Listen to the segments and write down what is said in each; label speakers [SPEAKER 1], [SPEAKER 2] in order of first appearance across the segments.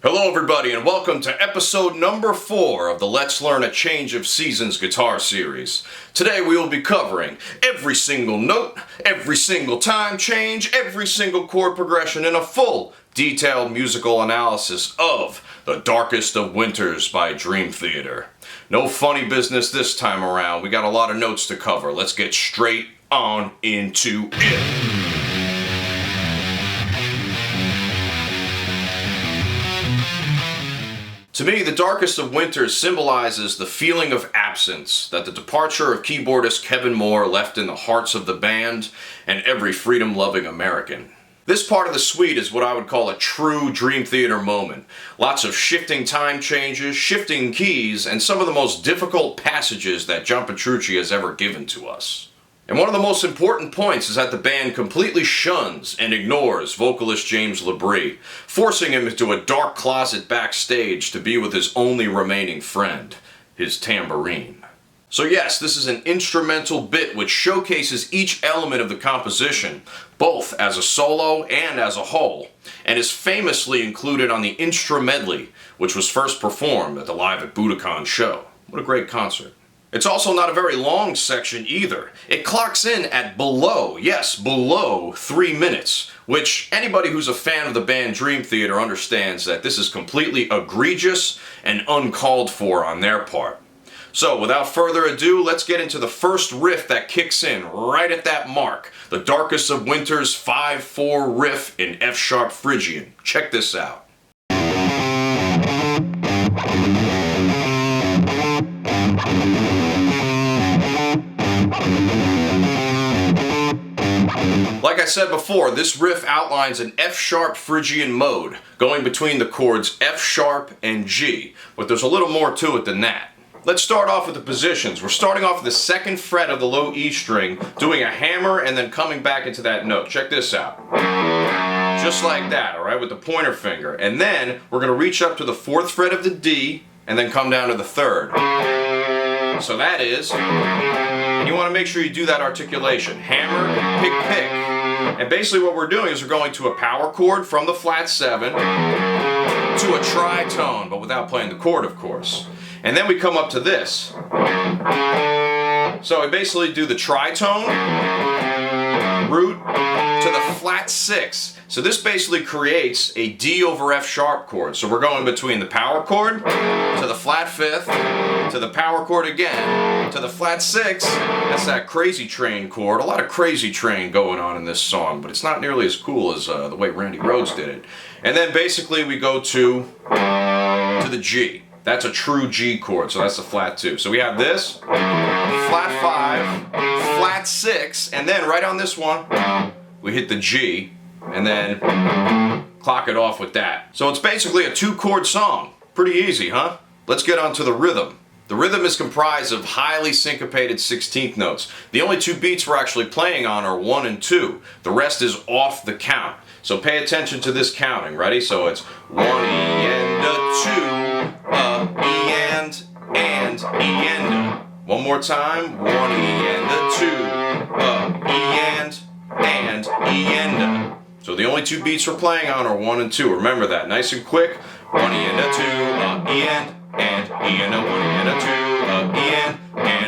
[SPEAKER 1] Hello everybody and welcome to episode number 4 of the Let's Learn a Change of Seasons guitar series. Today we will be covering every single note, every single time change, every single chord progression, and a full detailed musical analysis of The Darkest of Winters by Dream Theater. No funny business this time around. We got a lot of notes to cover. Let's get straight on into it. To me, The Darkest of Winters symbolizes the feeling of absence that the departure of keyboardist Kevin Moore left in the hearts of the band and every freedom-loving American. This part of the suite is what I would call a true Dream Theater moment. Lots of shifting time changes, shifting keys, and some of the most difficult passages that John Petrucci has ever given to us. And one of the most important points is that the band completely shuns and ignores vocalist James LaBrie, forcing him into a dark closet backstage to be with his only remaining friend, his tambourine. So yes, this is an instrumental bit which showcases each element of the composition, both as a solo and as a whole, and is famously included on the Instru Medley, which was first performed at the Live at Budokan show. What a great concert. It's also not a very long section either. It clocks in at below 3 minutes, which anybody who's a fan of the band Dream Theater understands that this is completely egregious and uncalled for on their part. So without further ado, let's get into the first riff that kicks in right at that mark. The Darkest of Winters 5/4 riff in F-sharp Phrygian. Check this out. Like I said before, this riff outlines an F-sharp Phrygian mode, going between the chords F-sharp and G, but there's a little more to it than that. Let's start off with the positions. We're starting off with the 2nd fret of the low E string, doing a hammer and then coming back into that note. Check this out. Just like that, alright, with the pointer finger. And then we're going to reach up to the 4th fret of the D and then come down to the 3rd. So that is, and you want to make sure you do that articulation. Hammer, pick, pick. And basically what we're doing is we're going to a power chord from the flat 7 to a tritone, but without playing the chord, of course. And then we come up to this. So we basically do the tritone, root, to the flat 6. So this basically creates a D over F sharp chord. So we're going between the power chord to the flat 5th, to the power chord again, to the flat 6. That's that Crazy Train chord. A lot of Crazy Train going on in this song, but it's not nearly as cool as the way Randy Rhoads did it. And then basically we go to the G. That's a true G chord, so that's the flat 2. So we have this, flat 5, flat 6, and then right on this one, we hit the G, and then clock it off with that. So it's basically a 2-chord song. Pretty easy, huh? Let's get on to the rhythm. The rhythm is comprised of highly syncopated 16th notes. The only 2 beats we're actually playing on are 1 and 2. The rest is off the count. So pay attention to this counting. Ready? So it's 1 E and a 2, E and E and a. One more time. 1 E and a 2, E and E and a. So the only 2 beats we're playing on are 1 and 2. Remember that. Nice and quick. 1 E and a 2, E and E and a. 1 E and a 2, E and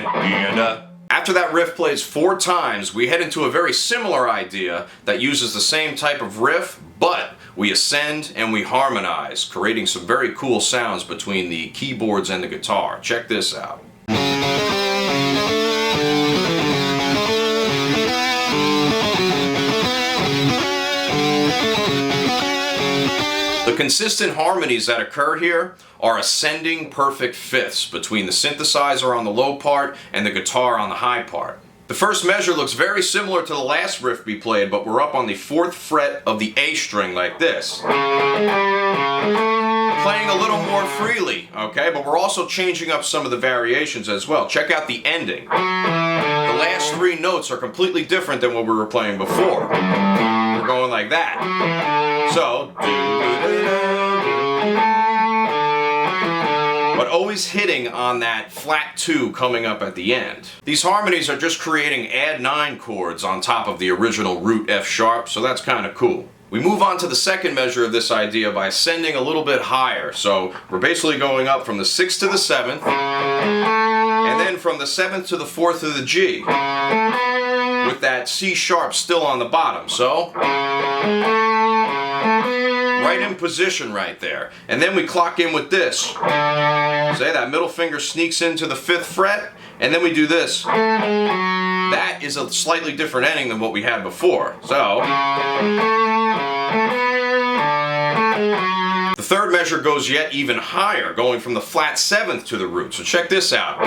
[SPEAKER 1] E and a. After that riff plays 4 times, we head into a very similar idea that uses the same type of riff, but we ascend and we harmonize, creating some very cool sounds between the keyboards and the guitar. Check this out. The consistent harmonies that occur here are ascending perfect fifths between the synthesizer on the low part and the guitar on the high part. The first measure looks very similar to the last riff we played, but we're up on the 4th fret of the A string like this. Playing a little more freely, okay? But we're also changing up some of the variations as well. Check out the ending. The last 3 notes are completely different than what we were playing before. We're going like that. So, but always hitting on that flat 2 coming up at the end. These harmonies are just creating add 9 chords on top of the original root F sharp, so that's kind of cool. We move on to the second measure of this idea by ascending a little bit higher. So we're basically going up from the 6th to the 7th, and then from the 7th to the 4th to the G, with that C sharp still on the bottom. So right in position right there. And then we clock in with this. Say that middle finger sneaks into the 5th fret, and then we do this. That is a slightly different ending than what we had before. So the third measure goes yet even higher, going from the flat 7th to the root. So check this out.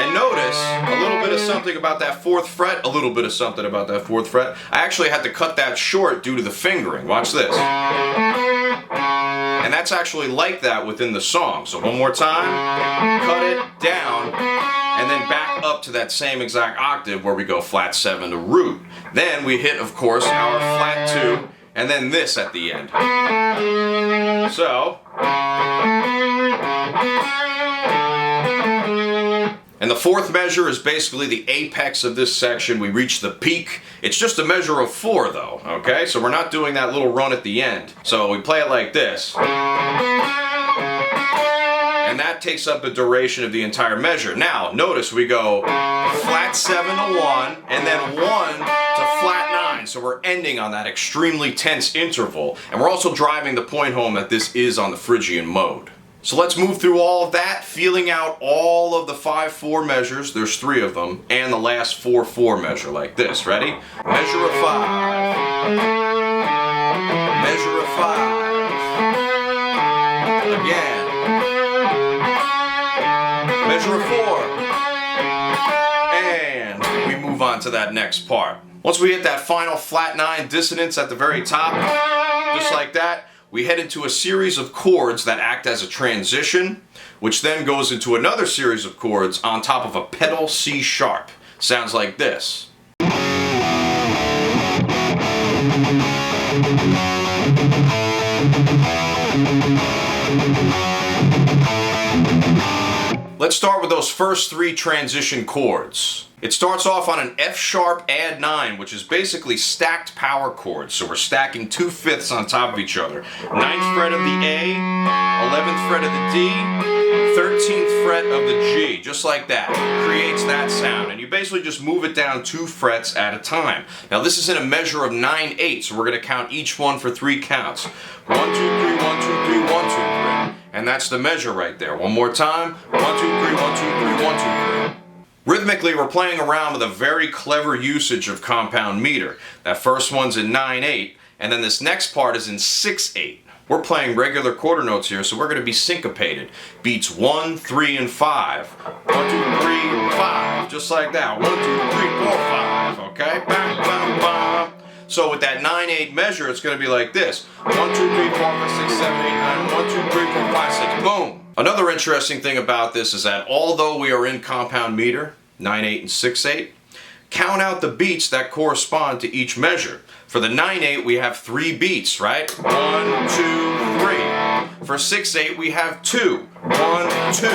[SPEAKER 1] And notice a little bit of something about that 4th fret, a little bit of something about that 4th fret. I actually had to cut that short due to the fingering. Watch this. And that's actually like that within the song. So one more time, cut it down, and then back up to that same exact octave where we go flat 7 to root. Then we hit, of course, our flat 2, and then this at the end. So, and the fourth measure is basically the apex of this section. We reach the peak. It's just a measure of 4 though, okay? So we're not doing that little run at the end. So we play it like this. And that takes up the duration of the entire measure. Now, notice we go flat 7 to 1, and then 1 to flat 9. So we're ending on that extremely tense interval. And we're also driving the point home that this is on the Phrygian mode. So let's move through all of that, feeling out all of the 5/4 measures, there's 3 of them, and the last 4/4 measure like this. Ready? Measure of 5. Measure of 5. Again. Measure of 4. And we move on to that next part. Once we hit that final flat 9 dissonance at the very top, just like that, we head into a series of chords that act as a transition, which then goes into another series of chords on top of a pedal C sharp. Sounds like this. Let's start with those first 3 transition chords. It starts off on an F sharp add 9, which is basically stacked power chords. So we're stacking 2/5 on top of each other. 9th fret of the A, 11th fret of the D, 13th fret of the G, just like that. Creates that sound. And you basically just move it down 2 frets at a time. Now this is in a measure of 9/8, so we're going to count each one for 3 counts. 1, 2, 3, 1, 2, 3, 1, 2, 3. And that's the measure right there. One more time. 1, 2, 3, 1, 2, 3, 1, 2, 3. Rhythmically, we're playing around with a very clever usage of compound meter. That first one's in 9/8, and then this next part is in 6/8. We're playing regular quarter notes here, so we're going to be syncopated. Beats 1, 3, and 5. 1, 2, 3, 5. Just like that. 1, 2, 3, 4, 5. Okay? Bam, bam, bam. So with that 9/8 measure, it's going to be like this. 1, 2, 3, 4, 5, 6, 7, 8, 9. 1, 2, 3, 4, 5, 6. Boom. Another interesting thing about this is that although we are in compound meter, 9/8 and 6/8, count out the beats that correspond to each measure. For the 9/8, we have 3 beats, right? 1, 2, 3. For 6/8, we have 2. 1, 2.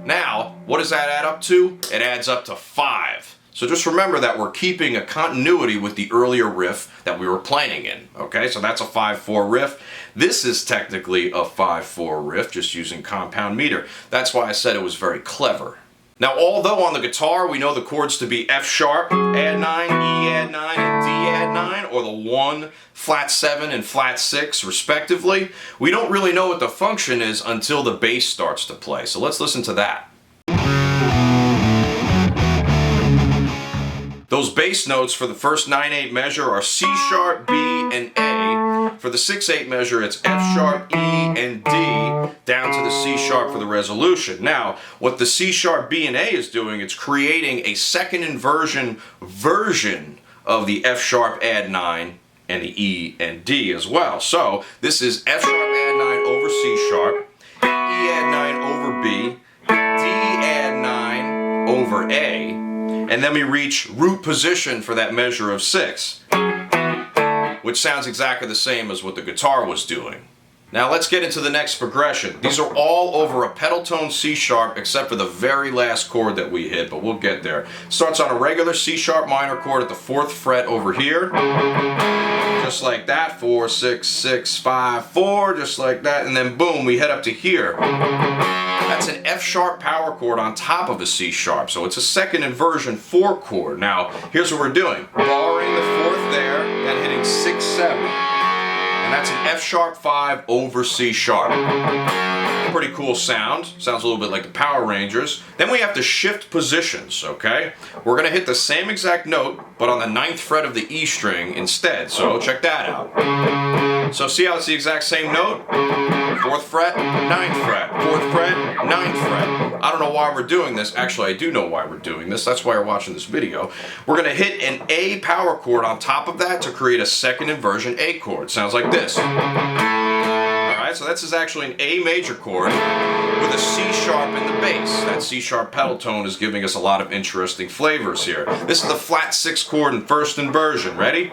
[SPEAKER 1] Now, what does that add up to? It adds up to 5. So just remember that we're keeping a continuity with the earlier riff that we were playing in, okay? So that's a 5/4 riff. This is technically a 5/4 riff, just using compound meter. That's why I said it was very clever. Now, although on the guitar we know the chords to be F sharp, add 9, E add 9, and D add 9, or the 1, flat 7, and flat 6, respectively, we don't really know what the function is until the bass starts to play. So let's listen to that. Those bass notes for the first 9/8 measure are C sharp, B, and A. For the 6/8 measure, it's F sharp, E, and D, down to the C sharp for the resolution. Now, what the C sharp, B, and A is doing, it's creating a second inversion version of the F sharp add 9 and the E and D as well. So, this is F sharp add 9 over C sharp, E add 9 over B, D add 9 over A, and then we reach root position for that measure of 6, which sounds exactly the same as what the guitar was doing. Now let's get into the next progression. These are all over a pedal tone C sharp except for the very last chord that we hit, but we'll get there. Starts on a regular C sharp minor chord at the 4th fret over here. Just like that, 4, 6, 6, 5, 4, just like that, and then boom, we head up to here. That's an F sharp power chord on top of a C sharp, so it's a second inversion 4 chord. Now, here's what we're doing. Barring the 4th there, then hitting 6, 7. And that's an F sharp 5 over C sharp. Pretty cool sound. Sounds a little bit like the Power Rangers. Then we have to shift positions, okay? We're gonna hit the same exact note, but on the 9th fret of the E string instead. So check that out. So see how it's the exact same note? 4th fret, 9th fret, 4th fret, 9th fret. I don't know why we're doing this. Actually, I do know why we're doing this. That's why you're watching this video. We're gonna hit an A power chord on top of that to create a second inversion A chord. Sounds like this. Alright, so this is actually an A major chord with a C sharp in the bass. That C sharp pedal tone is giving us a lot of interesting flavors here. This is the flat 6 chord in first inversion. Ready?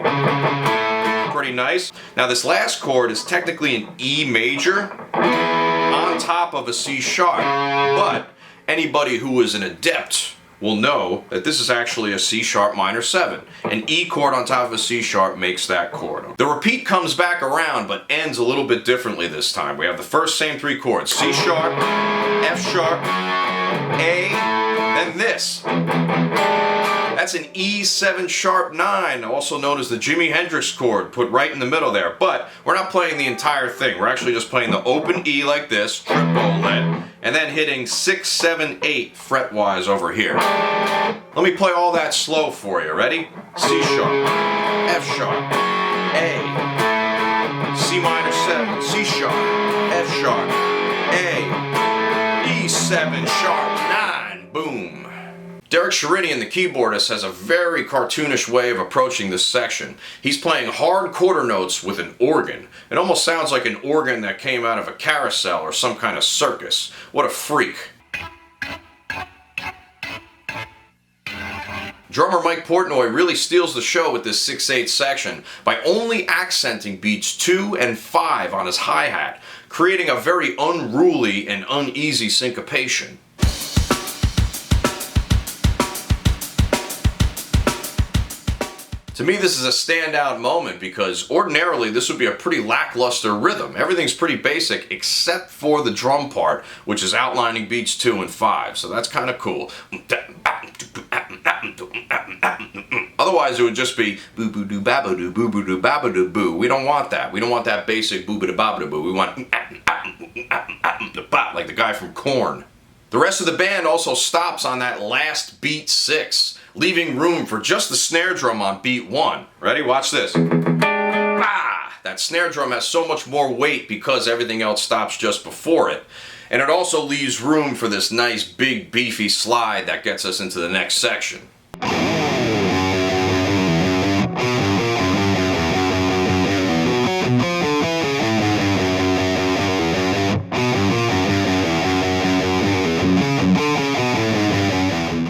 [SPEAKER 1] Pretty nice. Now this last chord is technically an E major on top of a C sharp, but anybody who is an adept will know that this is actually a C sharp minor 7. An E chord on top of a C sharp makes that chord. The repeat comes back around but ends a little bit differently this time. We have the first same 3 chords, C sharp, F sharp, A, then this. That's an E7 sharp 9, also known as the Jimi Hendrix chord, put right in the middle there. But we're not playing the entire thing. We're actually just playing the open E like this, triplet, and then hitting 6, 7, 8 fret-wise over here. Let me play all that slow for you. Ready? C sharp, F sharp, A, C minor 7, C sharp, F sharp, A, E7 sharp 9, boom. Derek Sherinian, the keyboardist, has a very cartoonish way of approaching this section. He's playing hard quarter notes with an organ. It almost sounds like an organ that came out of a carousel or some kind of circus. What a freak. Drummer Mike Portnoy really steals the show with this 6/8 section by only accenting beats 2 and 5 on his hi-hat, creating a very unruly and uneasy syncopation. To me, this is a standout moment because ordinarily this would be a pretty lackluster rhythm. Everything's pretty basic except for the drum part, which is outlining beats 2 and 5. So that's kind of cool. Otherwise, it would just be boo boo doo babadoo boo boo doo babadoo boo. We don't want that. We don't want that basic boo boo doo babadoo boo. We want like the guy from Chord. The rest of the band also stops on that last beat 6, leaving room for just the snare drum on beat 1. Ready? Watch this. That snare drum has so much more weight because everything else stops just before it. And it also leaves room for this nice big beefy slide that gets us into the next section.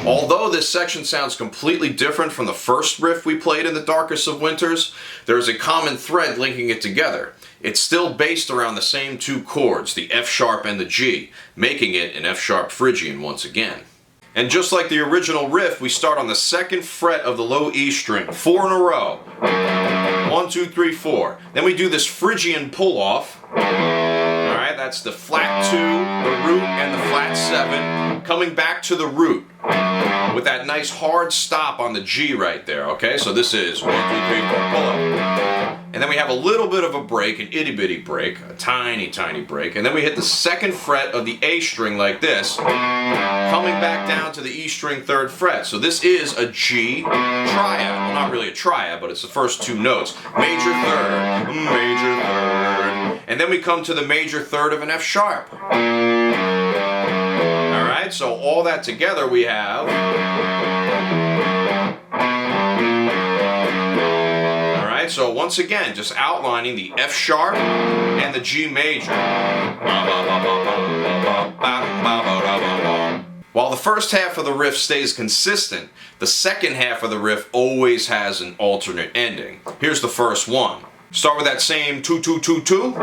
[SPEAKER 1] Although this section sounds completely different from the first riff we played in The Darkest of Winters, there is a common thread linking it together. It's still based around the same 2 chords, the F sharp and the G, making it an F sharp Phrygian once again. And just like the original riff, we start on the 2nd fret of the low E string, 4 in a row. 1, 2, 3, 4. Then we do this Phrygian pull-off. Alright, that's the flat 2, the root, and the flat 7, coming back to the root with that nice hard stop on the G right there, okay? So this is 1, 2, 3, 4, pull up. And then we have a little bit of a break, an itty-bitty break, a tiny, tiny break, and then we hit the 2nd fret of the A string like this, coming back down to the E string 3rd fret. So this is a G triad. Well, not really a triad, but it's the first 2 notes. Major 3rd, major 3rd, and then we come to the major 3rd of an F sharp. Alright, so all that together we have. Alright, so once again, just outlining the F sharp and the G major. While the first half of the riff stays consistent, the second half of the riff always has an alternate ending. Here's the first one. Start with that same 2-2-2-2.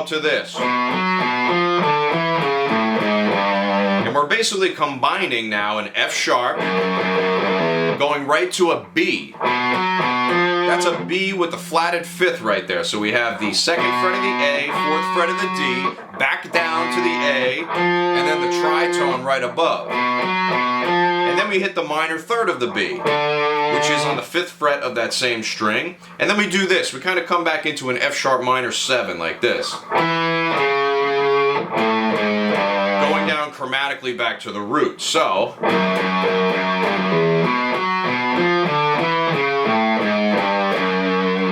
[SPEAKER 1] up to this. And we're basically combining now an F sharp, going right to a B. That's a B with the flatted fifth right there. So we have the second fret of the A, fourth fret of the D, back down to the A, and then the tritone right above. And then we hit the minor third of the B, which is on the fifth fret of that same string. And then we do this. We kind of come back into an F sharp minor 7 like this. Going down chromatically back to the root. So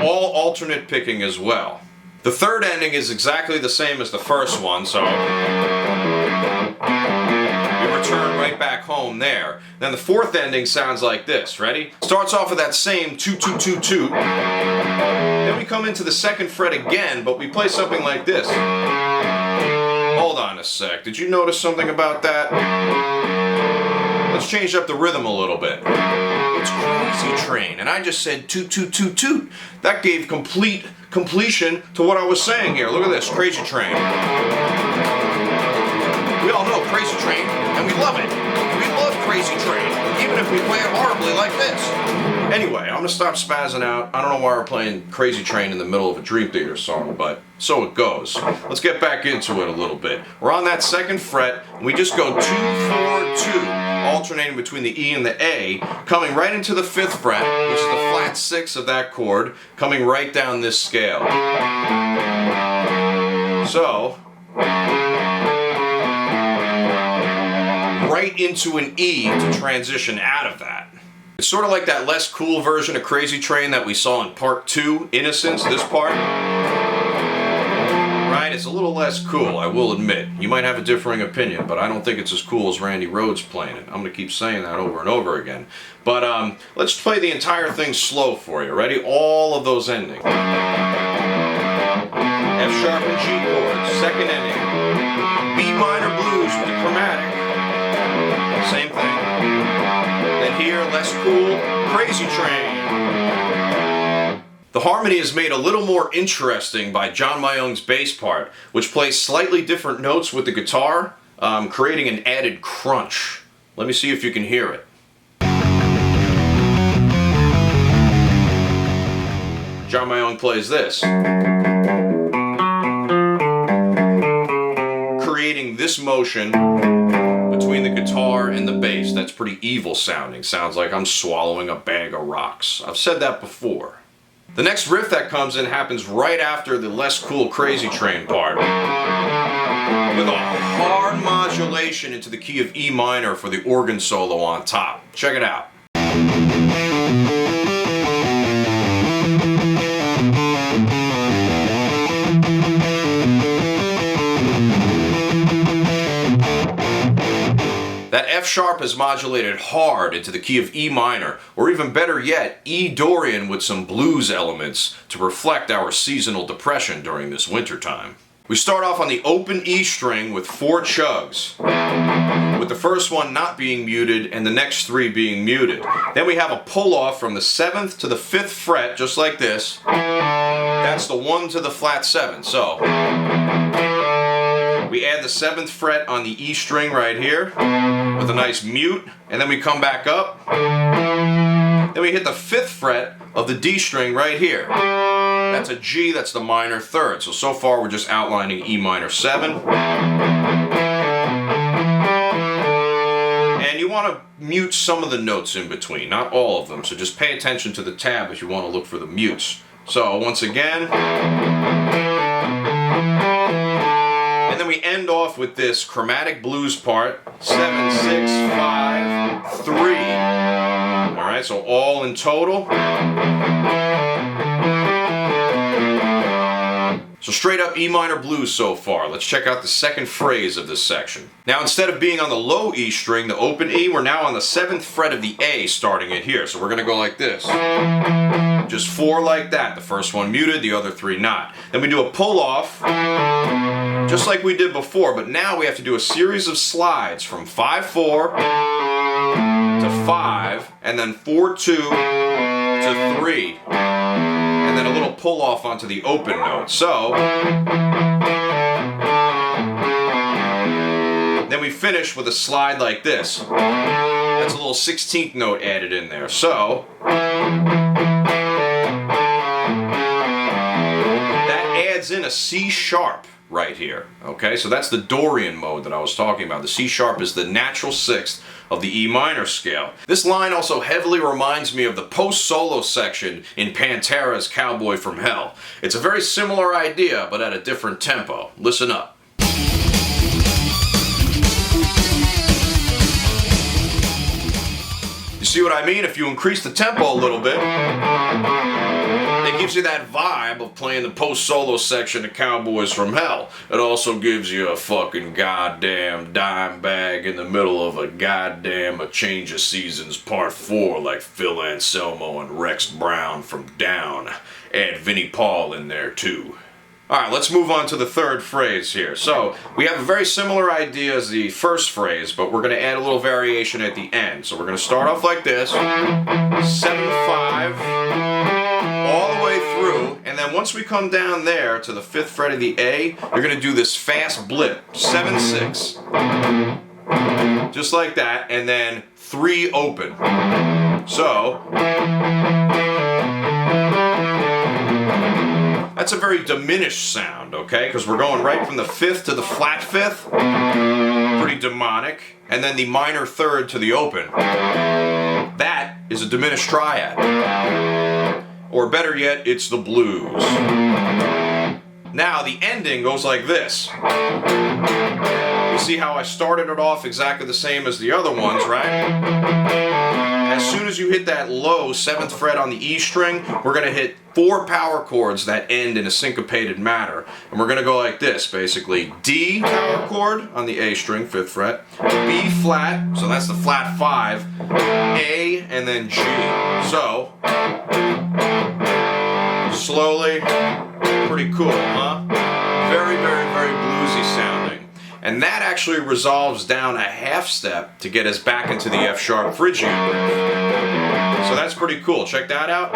[SPEAKER 1] all alternate picking as well. The third ending is exactly the same as the first one, so we return right back home there. Then the fourth ending sounds like this. Ready? Starts off with that same toot toot toot toot. Then we come into the second fret again, but we play something like this. Hold on a sec. Did you notice something about that? Let's change up the rhythm a little bit. It's Crazy Train, and I just said toot toot toot toot. That gave completion to what I was saying here. Look at this, Crazy Train. We all know Crazy Train, and we love it. We love Crazy Train, even if we play it horribly like this. Anyway, I'm gonna stop spazzing out. I don't know why we're playing Crazy Train in the middle of a Dream Theater song, but so it goes. Let's get back into it a little bit. We're on that second fret, and we just go 2, 4, 2, alternating between the E and the A, coming right into the fifth fret, which is the flat 6 of that chord, coming right down this scale. So, right into an E to transition out of that. It's sort of like that less cool version of Crazy Train that we saw in part 2, Innocence, this part. Right? It's a little less cool, I will admit. You might have a differing opinion, but I don't think it's as cool as Randy Rhoads playing it. I'm going to keep saying that over and over again. But let's play the entire thing slow for you. Ready? All of those endings. F sharp and G chords, second ending. B minor blues with the chromatic. Same thing. Then here, less cool, Crazy Train. The harmony is made a little more interesting by John Myung's bass part, which plays slightly different notes with the guitar, creating an added crunch. Let me see if you can hear it. John Myung plays this, creating this motion between the guitar and the bass. That's pretty evil sounding. Sounds like I'm swallowing a bag of rocks. I've said that before. The next riff that comes in happens right after the less cool Crazy Train part, with a hard modulation into the key of E minor for the organ solo on top. Check it out. That F sharp is modulated hard into the key of E minor, or even better yet, E Dorian with some blues elements to reflect our seasonal depression during this winter time. We start off on the open E string with 4 chugs, with the first one not being muted and the next 3 being muted. Then we have a pull off from the 7th to the 5th fret, just like this. That's the 1 to the flat 7. So we add the 7th fret on the E string right here with a nice mute, and then we come back up. Then we hit the 5th fret of the D string right here. That's a G, that's the minor third. So far we're just outlining E minor 7. And you want to mute some of the notes in between, not all of them. So just pay attention to the tab if you want to look for the mutes. So once again. And then we end off with this chromatic blues part, 7, 6, 5, 3. Alright, so all in total. So straight up E minor blues so far. Let's check out the second phrase of this section. Now instead of being on the low E string, the open E, we're now on the 7th fret of the A, starting it here. So we're going to go like this. Just 4 like that. The first one muted, the other 3 not. Then we do a pull off, just like we did before, but now we have to do a series of slides from 5-4 to 5, and then 4-2 to 3. And then a little pull off onto the open note. So then we finish with a slide like this. That's a little 16th note added in there. So that adds in a C sharp right here. Okay, so that's the Dorian mode that I was talking about. The C sharp is the natural sixth of the E minor scale. This line also heavily reminds me of the post-solo section in Pantera's Cowboy from Hell. It's a very similar idea, but at a different tempo. Listen up. You see what I mean? If you increase the tempo a little bit, it gives you that vibe of playing the post-solo section of Cowboys from Hell. It also gives you a fucking goddamn dime bag in the middle of a goddamn A Change of Seasons Part 4 like Phil Anselmo and Rex Brown from Down. Add Vinnie Paul in there too. Alright, let's move on to the third phrase here. So, we have a very similar idea as the first phrase, but we're going to add a little variation at the end. So we're going to start off like this, 7/5, all the way through, and then once we come down there to the 5th fret of the A, you're going to do this fast blip, 7/6, just like that, and then 3 open. So that's a very diminished sound, okay? Because we're going right from the 5th to the flat 5th. Pretty demonic. And then the minor 3rd to the open. That is a diminished triad. Or better yet, it's the blues. Now, the ending goes like this. You see how I started it off exactly the same as the other ones, right? As soon as you hit that low 7th fret on the E string, we're going to hit 4 power chords that end in a syncopated manner. And we're going to go like this, basically. D power chord on the A string, 5th fret. B flat, so that's the flat 5. A, and then G. So, slowly, pretty cool, huh? Very, very, very bluesy sounding. And that actually resolves down a half step to get us back into the F sharp Phrygian riff. So that's pretty cool. Check that out.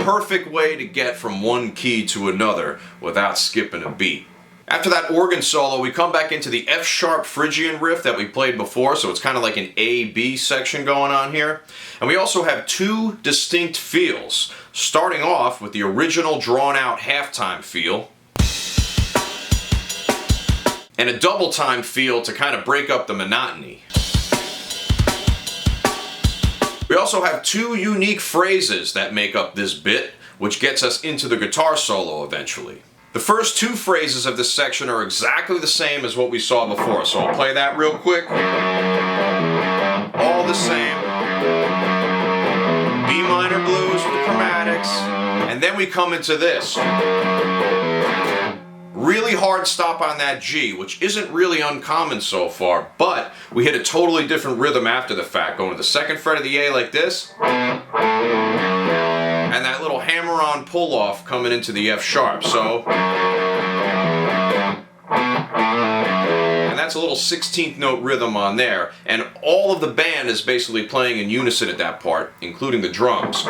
[SPEAKER 1] Perfect way to get from one key to another without skipping a beat. After that organ solo, we come back into the F sharp Phrygian riff that we played before, so it's kind of like an A-B section going on here. And we also have 2 distinct feels, starting off with the original drawn-out halftime feel, and a double time feel to kind of break up the monotony. We also have 2 unique phrases that make up this bit, which gets us into the guitar solo eventually. The first 2 phrases of this section are exactly the same as what we saw before, so I'll play that real quick. All the same. B minor blues with the Chromatics, and then we come into this. Really hard stop on that G, which isn't really uncommon so far, but we hit a totally different rhythm after the fact, going to the 2nd fret of the A like this, and that little hammer-on pull-off coming into the F sharp, so, and that's a little 16th note rhythm on there, and all of the band is basically playing in unison at that part, including the drums.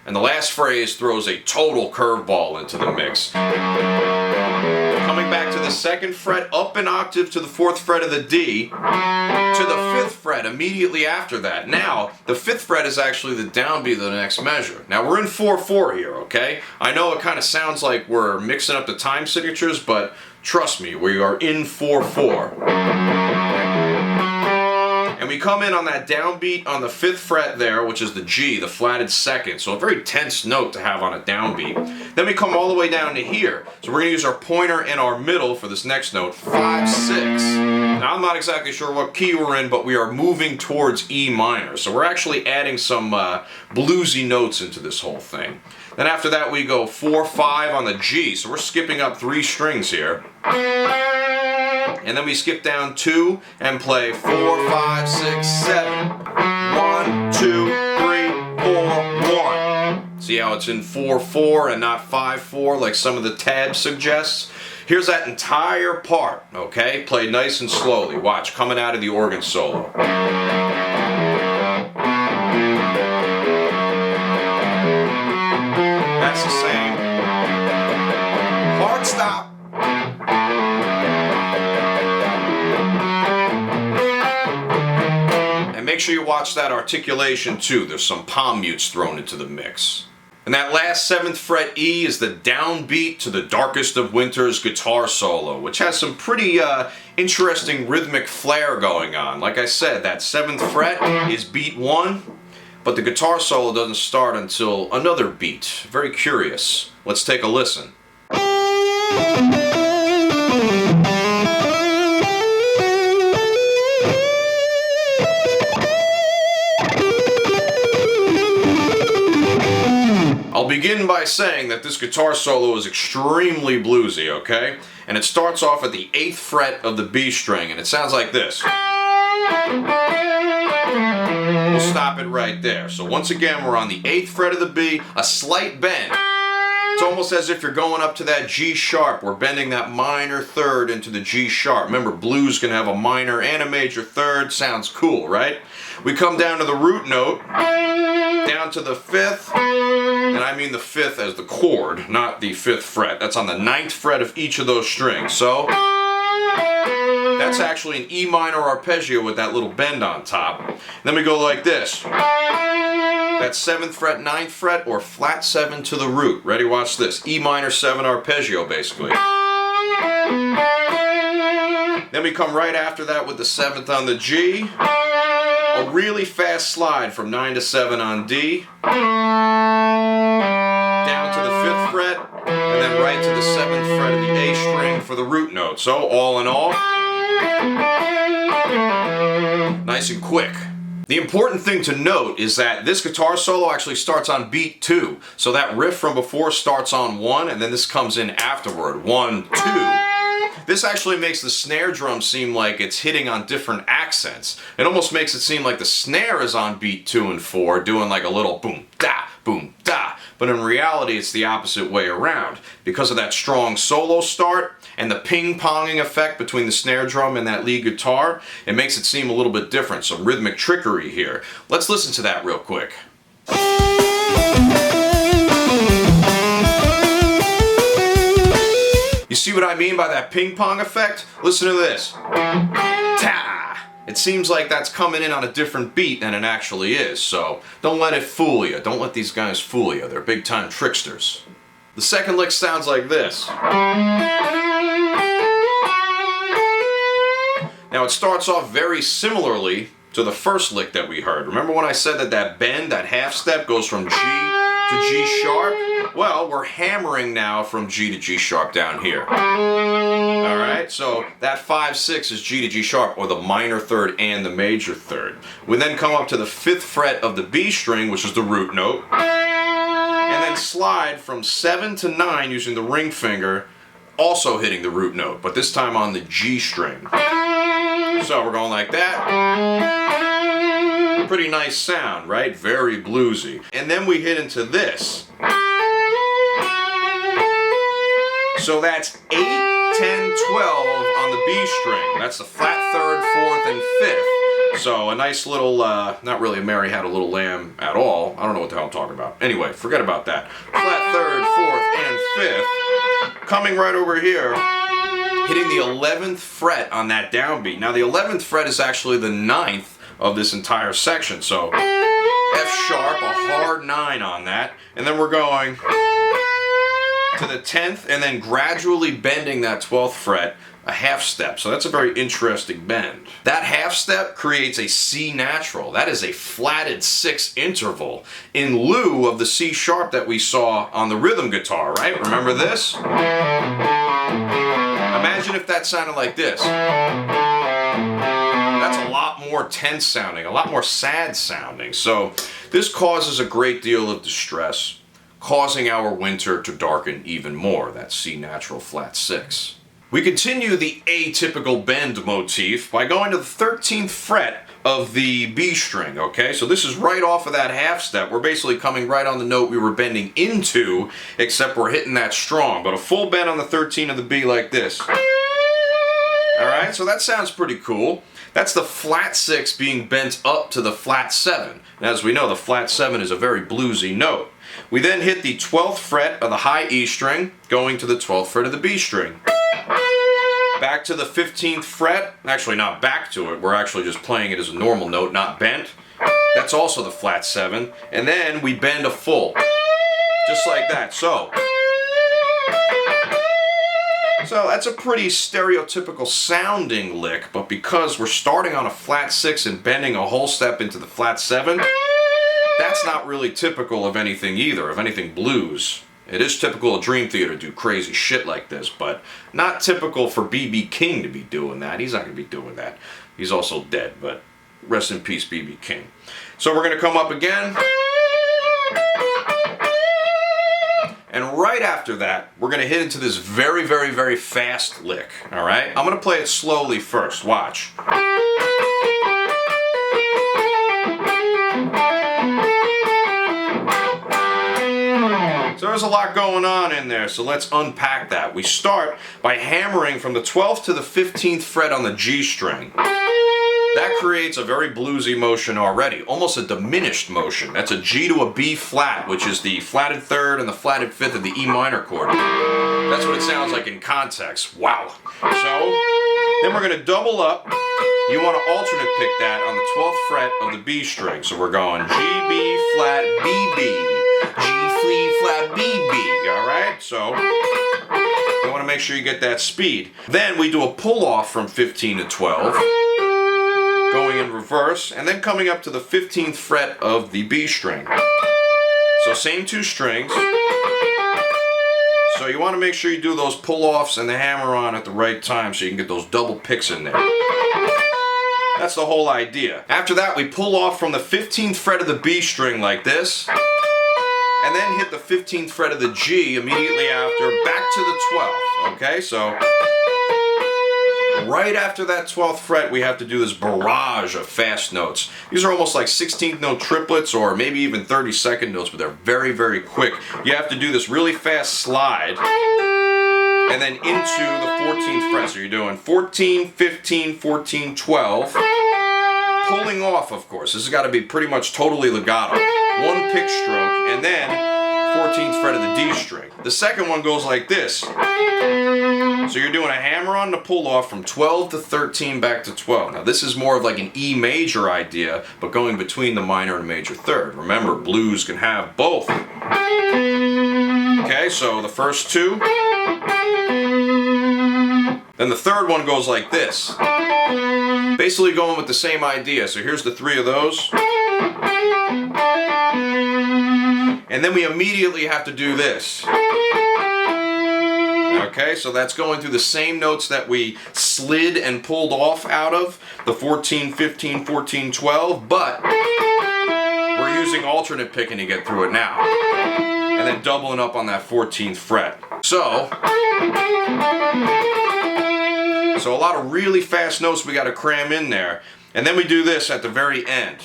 [SPEAKER 1] And the last phrase throws a total curveball into the mix. Coming back to the 2nd fret, up an octave to the 4th fret of the D, to the 5th fret immediately after that. Now, the 5th fret is actually the downbeat of the next measure. Now, we're in 4/4 here, okay? I know it kind of sounds like we're mixing up the time signatures, but trust me, we are in 4/4. And we come in on that downbeat on the 5th fret there, which is the G, the flatted 2nd. So a very tense note to have on a downbeat. Then we come all the way down to here. So we're going to use our pointer and our middle for this next note, 5/6. Now I'm not exactly sure what key we're in, but we are moving towards E minor. So we're actually adding some bluesy notes into this whole thing. Then after that we go 4/5 on the G. So we're skipping up 3 strings here. And then we skip down 2 and play 4, 5, 6, 7. 1, 2, 3, 4, 1. See how it's in 4/4 and not 5/4 like some of the tabs suggests? Here's that entire part, okay? Played nice and slowly. Watch, coming out of the organ solo. sure you watch that articulation too. There's some palm mutes thrown into the mix. And that last 7th fret E is the downbeat to the Darkest of Winter's guitar solo, which has some pretty interesting rhythmic flair going on. Like I said, that 7th fret is beat 1, but the guitar solo doesn't start until another beat. Very curious. Let's take a listen. I'll begin by saying that this guitar solo is extremely bluesy, okay? And it starts off at the 8th fret of the B string, and it sounds like this. We'll stop it right there. So once again, we're on the 8th fret of the B, a slight bend. It's almost as if you're going up to that G sharp. We're bending that minor 3rd into the G sharp. Remember, blues can have a minor and a major 3rd. Sounds cool, right? We come down to the root note, down to the 5th, and I mean the 5th as the chord, not the 5th fret. That's on the 9th fret of each of those strings. So that's actually an E minor arpeggio with that little bend on top. Then we go like this. That 7th fret, 9th fret, or flat 7 to the root. Ready? Watch this. E minor 7 arpeggio, basically. Then we come right after that with the 7th on the G. A really fast slide from 9 to 7 on D. Down to the 5th fret, and then right to the 7th fret of the A string for the root note. So, all in all, nice and quick. The important thing to note is that this guitar solo actually starts on beat 2. So that riff from before starts on 1, and then this comes in afterward. 1, 2. This actually makes the snare drum seem like it's hitting on different accents. It almost makes it seem like the snare is on beat 2 and 4, doing like a little boom, da, boom, da. But in reality, it's the opposite way around. Because of that strong solo start and the ping-ponging effect between the snare drum and that lead guitar, it makes it seem a little bit different. Some rhythmic trickery here. Let's listen to that real quick. You see what I mean by that ping-pong effect? Listen to this. Ta! It seems like that's coming in on a different beat than it actually is, so don't let it fool you. Don't let these guys fool you. They're big-time tricksters. The second lick sounds like this. Now it starts off very similarly to the first lick that we heard. Remember when I said that that bend, that half step, goes from G to G sharp? Well, we're hammering now from G to G sharp down here. Alright, so that 5-6 is G to G sharp, or the minor 3rd and the major 3rd. We then come up to the 5th fret of the B string, which is the root note, and then slide from 7 to 9 using the ring finger, also hitting the root note, but this time on the G string. So we're going like that. Pretty nice sound, right? Very bluesy. And then we hit into this. So that's 8, 10, 12 on the B string. That's the flat 3rd, 4th, and 5th. So a nice little, not really a Mary Had a Little Lamb at all. I don't know what the hell I'm talking about. Anyway, forget about that. Flat 3rd, 4th, and 5th. Coming right over here, hitting the 11th fret on that downbeat. Now the 11th fret is actually the 9th of this entire section. So F sharp, a hard 9 on that. And then we're going to the 10th and then gradually bending that 12th fret a half step. So that's a very interesting bend. That half step creates a C natural. That is a flatted 6 interval in lieu of the C sharp that we saw on the rhythm guitar, right? Remember this? Imagine if that sounded like this. That's a lot more tense sounding, a lot more sad sounding. So this causes a great deal of distress, causing our winter to darken even more, that C natural flat 6. We continue the atypical bend motif by going to the 13th fret of the B string, okay? So this is right off of that half step. We're basically coming right on the note we were bending into, except we're hitting that strong. But a full bend on the 13 of the B like this. Alright, so that sounds pretty cool. That's the flat 6 being bent up to the flat 7. And as we know, the flat 7 is a very bluesy note. We then hit the 12th fret of the high E string, going to the 12th fret of the B string. back to the 15th fret. Actually, not back to it. We're actually just playing it as a normal note, not bent. That's also the flat 7. And then we bend a full. Just like that. So that's a pretty stereotypical sounding lick, but because we're starting on a flat 6 and bending a whole step into the flat 7, that's not really typical of anything either, of anything blues. It is typical of Dream Theater to do crazy shit like this, but not typical for B.B. King to be doing that. He's not going to be doing that. He's also dead, but rest in peace, B.B. King. So we're going to come up again. And right after that, we're going to hit into this very, very, very fast lick, all right? I'm going to play it slowly first. Watch. So there's a lot going on in there, so let's unpack that. We start by hammering from the 12th to the 15th fret on the G string. That creates a very bluesy motion already, almost a diminished motion. That's a G to a B flat, which is the flatted 3rd and the flatted 5th of the E minor chord. That's what it sounds like in context. Wow. So, then we're going to double up. You want to alternate pick that on the 12th fret of the B string. So we're going G, B, flat, B, B. G, flat, B, B. Alright? So, you want to make sure you get that speed. Then we do a pull off from 15 to 12. Going in reverse, and then coming up to the 15th fret of the B string. So same 2 strings. So you want to make sure you do those pull-offs and the hammer-on at the right time so you can get those double picks in there. That's the whole idea. After that, we pull off from the 15th fret of the B string like this, and then hit the 15th fret of the G immediately after, back to the 12th. Okay, so right after that 12th fret, we have to do this barrage of fast notes. These are almost like 16th note triplets or maybe even 32nd notes, but they're very, very quick. You have to do this really fast slide and then into the 14th fret. So you're doing 14, 15, 14, 12. Pulling off, of course. This has got to be pretty much totally legato. 1 pick stroke and then 14th fret of the D string. The second one goes like this. So you're doing a hammer on the pull off from 12 to 13 back to 12. Now this is more of like an E major idea, but going between the minor and major 3rd. Remember, blues can have both. Okay, so the first 2. Then the 3rd one goes like this. Basically going with the same idea. So here's the 3 of those. And then we immediately have to do this. Okay, so that's going through the same notes that we slid and pulled off out of, the 14, 15, 14, 12, but we're using alternate picking to get through it now. And then doubling up on that 14th fret. So a lot of really fast notes we got to cram in there. And then we do this at the very end.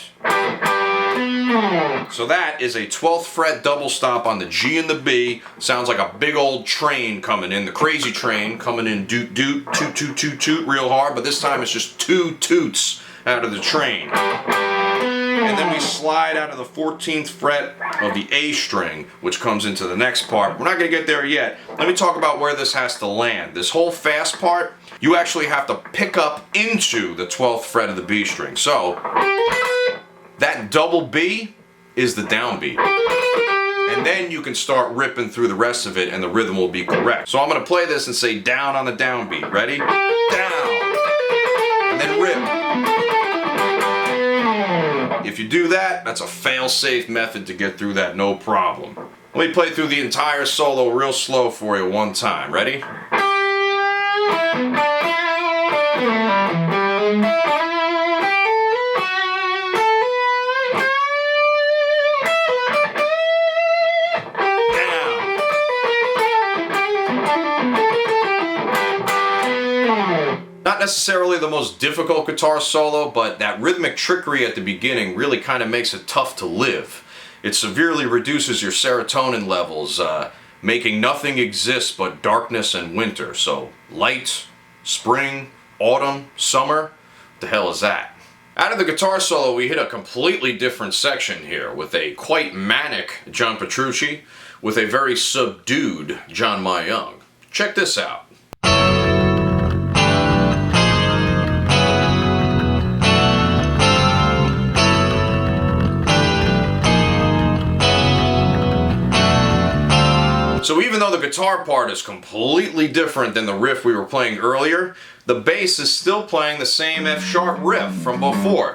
[SPEAKER 1] So that is a 12th fret double stop on the G and the B. Sounds like a big old train coming in, the crazy train coming in, doot doot, toot toot toot toot real hard, but this time it's just 2 toots out of the train. And then we slide out of the 14th fret of the A string, which comes into the next part. We're not going to get there yet. Let me talk about where this has to land. This whole fast part, you actually have to pick up into the 12th fret of the B string. So that double B is the downbeat. And then you can start ripping through the rest of it and the rhythm will be correct. So I'm going to play this and say down on the downbeat. Ready? Down. And then rip. If you do that, that's a fail-safe method to get through that, no problem. Let me play through the entire solo real slow for you one time. Ready? Not necessarily the most difficult guitar solo, but that rhythmic trickery at the beginning really kind of makes it tough to live. It severely reduces your serotonin levels, making nothing exist but darkness and winter. So light, spring, autumn, summer, what the hell is that? Out of the guitar solo, we hit a completely different section here with a quite manic John Petrucci with a very subdued John Myung. Check this out. So even though the guitar part is completely different than the riff we were playing earlier, the bass is still playing the same F sharp riff from before,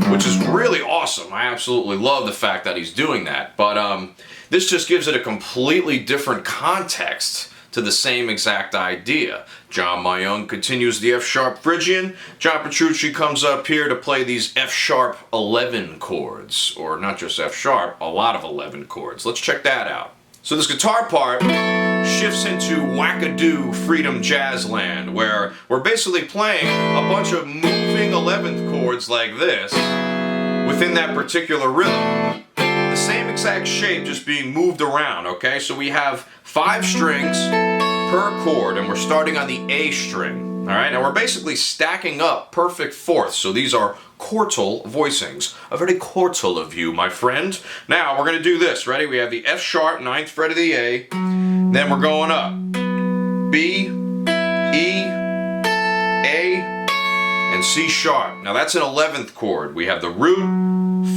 [SPEAKER 1] which is really awesome. I absolutely love the fact that he's doing that. But this just gives it a completely different context to the same exact idea. John Myung continues the F sharp Phrygian. John Petrucci comes up here to play these F sharp 11 chords, or not just F sharp, a lot of 11 chords. Let's check that out. So this guitar part shifts into wackadoo freedom jazz land, where we're basically playing a bunch of moving 11th chords like this within that particular rhythm. The same exact shape, just being moved around, okay? So we have 5 strings per chord, and we're starting on the A string, all right? And we're basically stacking up perfect fourths, so these are quartal voicings. A very quartal of you, my friend. Now, we're gonna do this, ready? We have the F sharp, 9th fret of the A, then we're going up. B, E, A, and C sharp. Now that's an 11th chord. We have the root,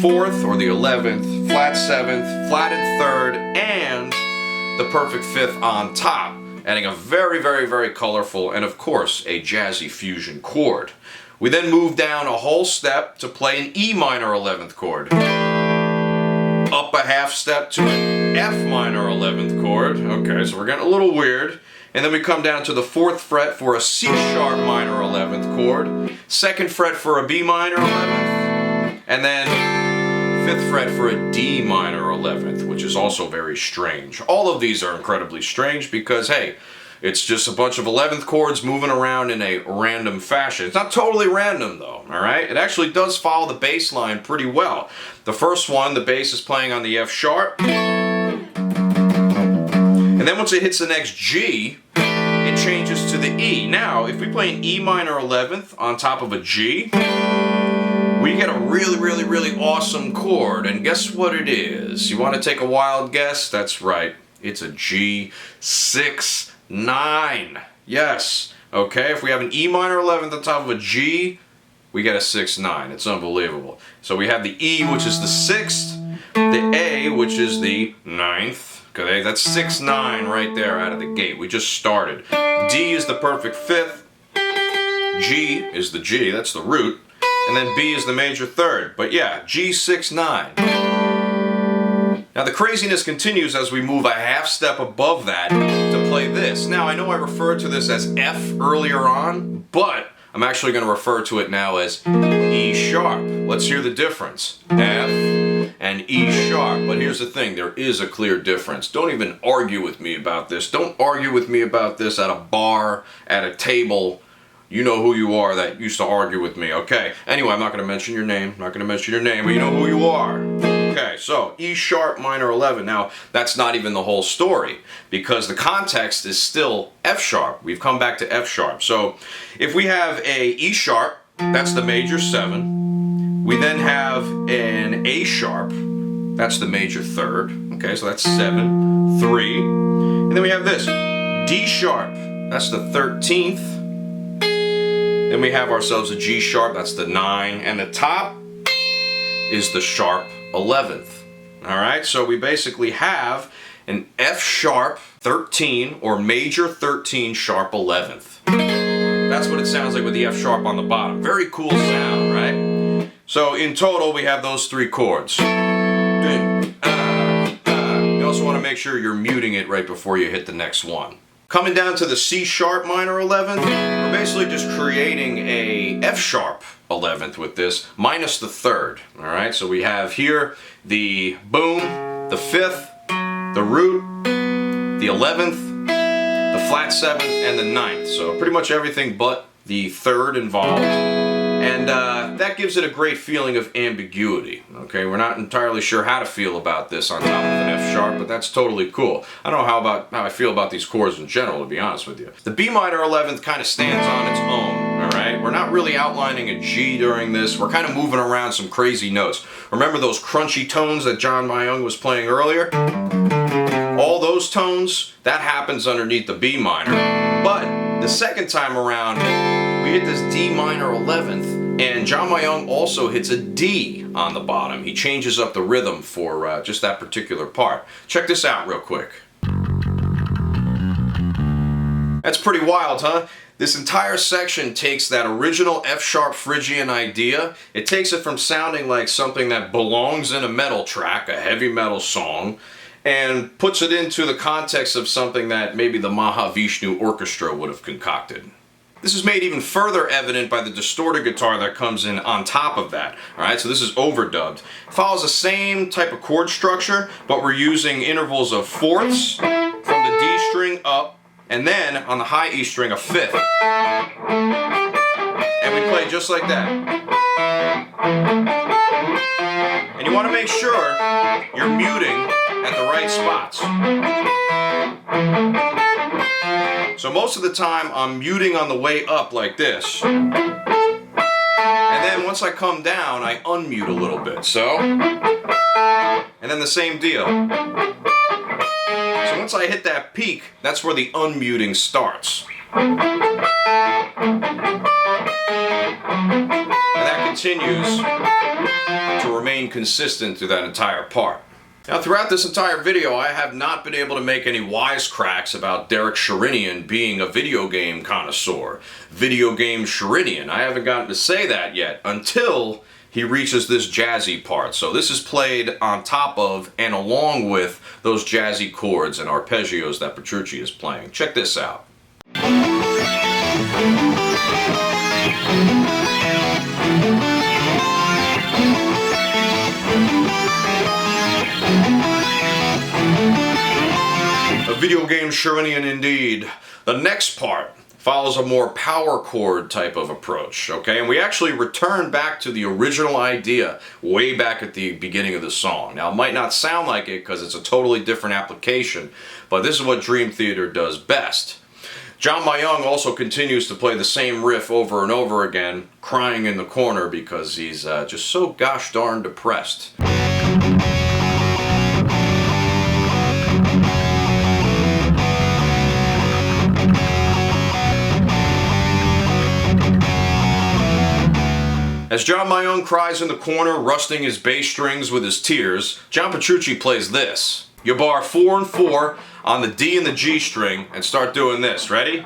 [SPEAKER 1] 4th, or the 11th, flat 7th, flatted 3rd, and the perfect 5th on top, adding a very, very, very colorful and of course a jazzy fusion chord. We then move down a whole step to play an E minor 11th chord. Up a half step to an F minor 11th chord. Okay, so we're getting a little weird. And then we come down to the 4th fret for a C sharp minor 11th chord, 2nd fret for a B minor 11th, and then 5th fret for a D minor 11th, which is also very strange. All of these are incredibly strange because, hey, it's just a bunch of 11th chords moving around in a random fashion. It's not totally random though, all right? It actually does follow the bass line pretty well. The first one, the bass is playing on the F sharp, and then once it hits the next G, it changes to the E. Now, if we play an E minor 11th on top of a G, we get a really, really, really awesome chord. And guess what it is? You want to take a wild guess? That's right. It's a G6-9. Yes. Okay, if we have an E minor 11th on top of a G, we get a 6-9. It's unbelievable. So we have the E, which is the 6th, the A, which is the 9th. Okay, that's 6-9 right there out of the gate. We just started. D is the perfect 5th. G is the G, that's the root. And then B is the major 3rd. But yeah, G6-9. Now the craziness continues as we move a half step above that to play this. Now I know I referred to this as F earlier on, but I'm actually going to refer to it now as E sharp. Let's hear the difference. F and E sharp. But here's the thing, there is a clear difference. Don't even argue with me about this. Don't argue with me about this at a bar, at a table. You know who you are that used to argue with me, okay? Anyway, I'm not going to mention your name. I'm not going to mention your name, but you know who you are. Okay, so E sharp minor 11. Now, that's not even the whole story because the context is still F sharp. We've come back to F sharp. So if we have a E sharp, that's the major 7. We then have an A sharp, that's the major 3rd. Okay, so that's 7, 3. And then we have this, D sharp, that's the 13th. Then we have ourselves a G sharp, that's the 9. And the top is the sharp 11th. All right, so we basically have an F sharp 13 or major 13 sharp 11th. That's what it sounds like with the F sharp on the bottom. Very cool sound, right? So in total, we have those 3 chords. You also want to make sure you're muting it right before you hit the next one. Coming down to the C sharp minor 11th, we're basically just creating a F sharp 11th with this, minus the 3rd. All right, so we have here the boom, the 5th, the root, the 11th, the flat 7th, and the 9th. So pretty much everything but the 3rd involved. And that gives it a great feeling of ambiguity. Okay, we're not entirely sure how to feel about this on top of an F sharp, but that's totally cool. I don't know how I feel about these chords in general, to be honest with you. The B minor 11th kind of stands on its own. All right, we're not really outlining a G during this. We're kind of moving around some crazy notes. Remember those crunchy tones that John Myung was playing earlier? All those tones, that happens underneath the B minor. But the second time around, we hit this D minor 11th, and John Myung also hits a D on the bottom. He changes up the rhythm for just that particular part. Check this out real quick. That's pretty wild, huh? This entire section takes that original F-sharp Phrygian idea, it takes it from sounding like something that belongs in a metal track, a heavy metal song, and puts it into the context of something that maybe the Mahavishnu orchestra would have concocted. This is made even further evident by the distorted guitar that comes in on top of that. Alright, so this is overdubbed. It follows the same type of chord structure, but we're using intervals of fourths from the D string up, and then on the high E string a fifth. And we play just like that. And you want to make sure you're muting at the right spots. So most of the time I'm muting on the way up like this. And then once I come down, I unmute a little bit. So, and then the same deal. So once I hit that peak, that's where the unmuting starts. And that continues to remain consistent through that entire part. Now throughout this entire video I have not been able to make any wisecracks about Derek Sherinian being a video game connoisseur. Video game Sherinian. I haven't gotten to say that yet until he reaches this jazzy part. So this is played on top of and along with those jazzy chords and arpeggios that Petrucci is playing. Check this out. A video game Sherinian indeed. The next part follows a more power chord type of approach, okay? And we actually return back to the original idea way back at the beginning of the song. Now, it might not sound like it because it's a totally different application, but this is what Dream Theater does best. John Myung also continues to play the same riff over and over again, crying in the corner because he's just so gosh darn depressed. As John Myung cries in the corner, rusting his bass strings with his tears, John Petrucci plays this. You bar 4 and 4 on the D and the G string and start doing this. Ready? So